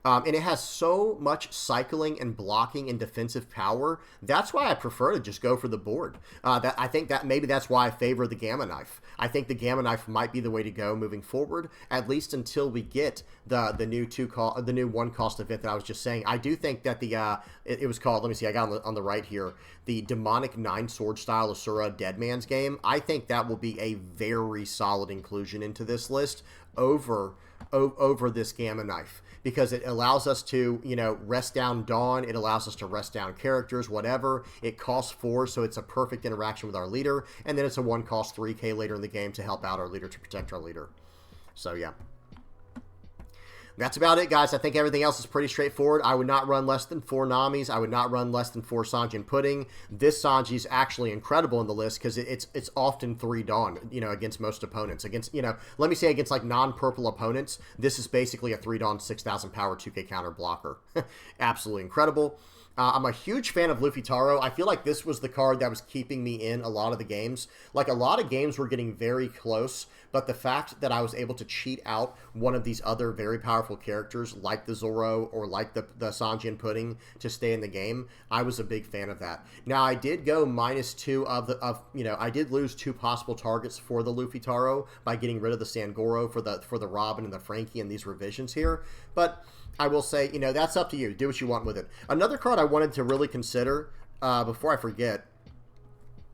And it has so much cycling and blocking and defensive power. That's why I prefer to just go for the board. I think that maybe that's why I favor the Gamma Knife. I think the Gamma Knife might be the way to go moving forward, at least until we get the new 1-cost event that I was just saying. I do think that it was called, let me see, I got on the right here, the Demonic 9-Sword Style Asura Dead Man's Game. I think that will be a very solid inclusion into this list over this Gamma Knife, because it allows us to, rest down Dawn. It allows us to rest down characters, whatever. It costs 4, so it's a perfect interaction with our leader. And then it's a 1-cost 3K later in the game to help out our leader, to protect our leader. So, yeah. That's about it, guys. I think everything else is pretty straightforward. I would not run less than 4 Namis. I would not run less than 4 Sanjin Pudding. This Sanji is actually incredible in the list because it's often 3 Dawn, against most opponents. Against, let me say against like non-purple opponents, this is basically a 3 Dawn 6,000 power 2K counter blocker. Absolutely incredible. I'm a huge fan of Luffy Taro. I feel like this was the card that was keeping me in a lot of the games. Like, a lot of games were getting very close, but the fact that I was able to cheat out one of these other very powerful characters, like the Zoro or like the Sanjin Pudding, to stay in the game, I was a big fan of that. Now, I did go -2 I did lose 2 possible targets for the Luffy Taro by getting rid of the Sangoro for the Robin and the Frankie and these revisions here, but I will say, that's up to you. Do what you want with it. Another card I wanted to really consider, before I forget,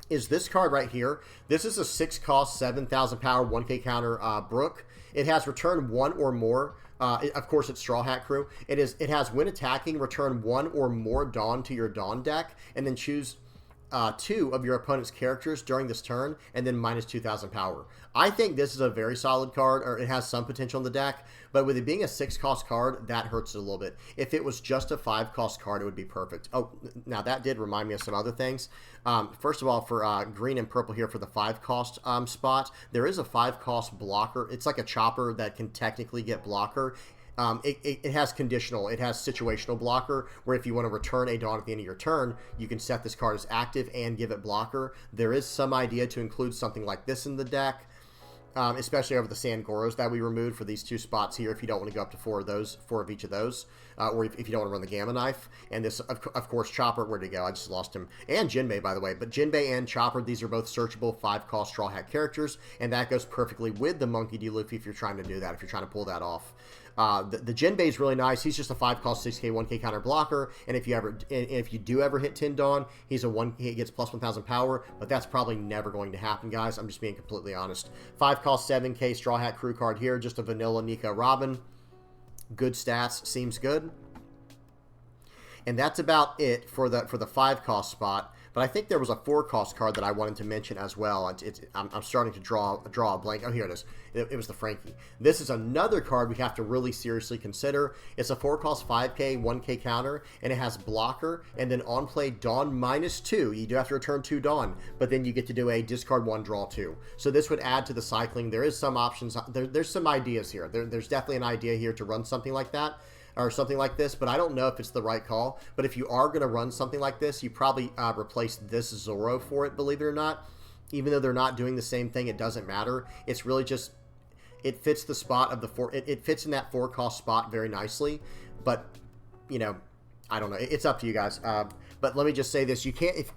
is this card right here. This is a 6-cost, 7,000 power, 1K counter Brook. It has return 1 or more. Of course, it's Straw Hat Crew. It has when attacking, return 1 or more Dawn to your Dawn deck, and then choose 2 of your opponent's characters during this turn, and then -2,000 power. I think this is a very solid card, or it has some potential in the deck, but with it being a 6-cost card, that hurts it a little bit. If it was just a 5-cost card, it would be perfect. Oh, now that did remind me of some other things. First of all, for green and purple here for the 5-cost spot, there is a 5-cost blocker. It's like a chopper that can technically get blocker. It has conditional, it has situational blocker, where if you want to return a Dawn at the end of your turn, you can set this card as active and give it blocker. There is some idea to include something like this in the deck, especially over the Sangoros that we removed for these 2 spots here, if you don't want to go up to 4 of each of those, or if you don't want to run the Gamma Knife. And this, of course, Chopper, where'd he go? I just lost him. And Jinbei, by the way. But Jinbei and Chopper, these are both searchable 5-cost Straw Hat characters, and that goes perfectly with the Monkey D. Luffy if you're trying to do that, if you're trying to pull that off. The Jinbei is really nice. He's just a 5-cost 6K 1K counter blocker, and if you do ever hit 10 Dawn, he gets plus 1,000 power, but that's probably never going to happen, guys. I'm just being completely honest. 5-cost 7K Straw Hat Crew card here, just a vanilla Nika Robin. Good stats, seems good. And that's about it for the 5-cost spot. But But I think there was a 4-cost card that I wanted to mention as well. I'm starting to draw a blank. Oh, here it is. It was the Frankie. This is another card we have to really seriously consider. It's a 4-cost 5k, 1k counter, and it has blocker, and then on play Dawn -2. You do have to return 2 Dawn, but then you get to do a discard 1, draw 2. So this would add to the cycling. There is some options. There's some ideas here. There's definitely an idea here to run something like that, or something like this, but I don't know if it's the right call. But if you are going to run something like this, you probably replace this Zoro for it, believe it or not. Even though they're not doing the same thing, it doesn't matter. It's really just, it fits the spot of the 4, it fits in that 4-cost spot very nicely. But, you know, I don't know. It's up to you guys. But let me just say this. You can't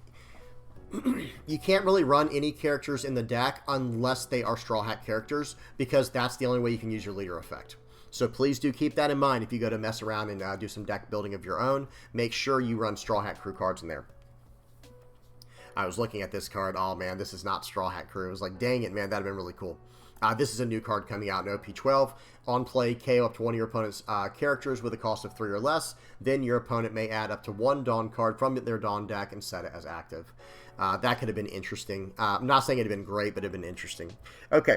really run any characters in the deck unless they are Straw Hat characters, because that's the only way you can use your leader effect. So please do keep that in mind if you go to mess around and do some deck building of your own. Make sure you run Straw Hat Crew cards in there. I was looking at this card. Oh, man, this is not Straw Hat Crew. I was like, dang it, man, that would have been really cool. This is a new card coming out in OP12. On play, KO up to one of your opponent's characters with a cost of 3 or less. Then your opponent may add up to 1 Dawn card from their Dawn deck and set it as active. That could have been interesting. I'm not saying it would have been great, but it would have been interesting. Okay.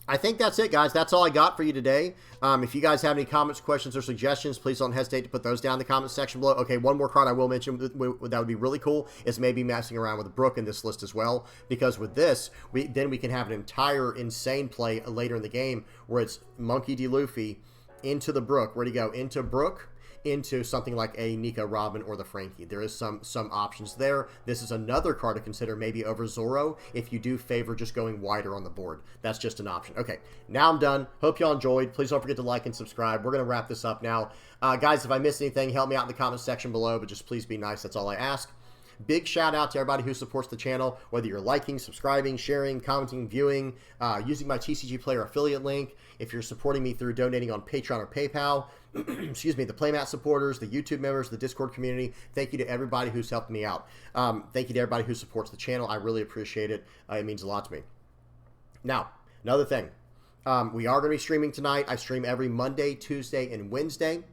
I think that's it, guys. That's all I got for you today. If you guys have any comments, questions, or suggestions, please don't hesitate to put those down in the comment section below. Okay, one more card I will mention that would be really cool is maybe messing around with Brook in this list as well, because with this, we can have an entire insane play later in the game where it's Monkey D. Luffy into the Brook. Where do you go? Into Brook, into something like a Nico Robin or the Frankie. There is some options there. This is another card to consider maybe over Zoro if you do favor just going wider on the board. That's just an option. Okay, now I'm done. Hope y'all enjoyed. Please don't forget to like and subscribe. We're going to wrap this up now. Guys, if I missed anything, help me out in the comment section below, but just please be nice. That's all I ask. Big shout out to everybody who supports the channel, whether you're liking, subscribing, sharing, commenting, viewing, using my TCG Player affiliate link. If you're supporting me through donating on Patreon or PayPal, excuse me, the Playmat supporters, the YouTube members, the Discord community, thank you to everybody who's helped me out. Thank you to everybody who supports the channel. I really appreciate it. It means a lot to me. Now, another thing. We are going to be streaming tonight. I stream every Monday, Tuesday, and Wednesday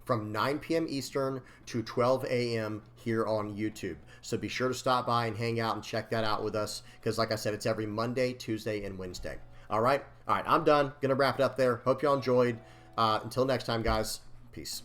from 9 p.m. Eastern to 12 a.m. here on YouTube. So be sure to stop by and hang out and check that out with us, because like I said, it's every Monday, Tuesday, and Wednesday. All right, I'm done. Gonna wrap it up there. Hope y'all enjoyed. Until next time, guys. Peace.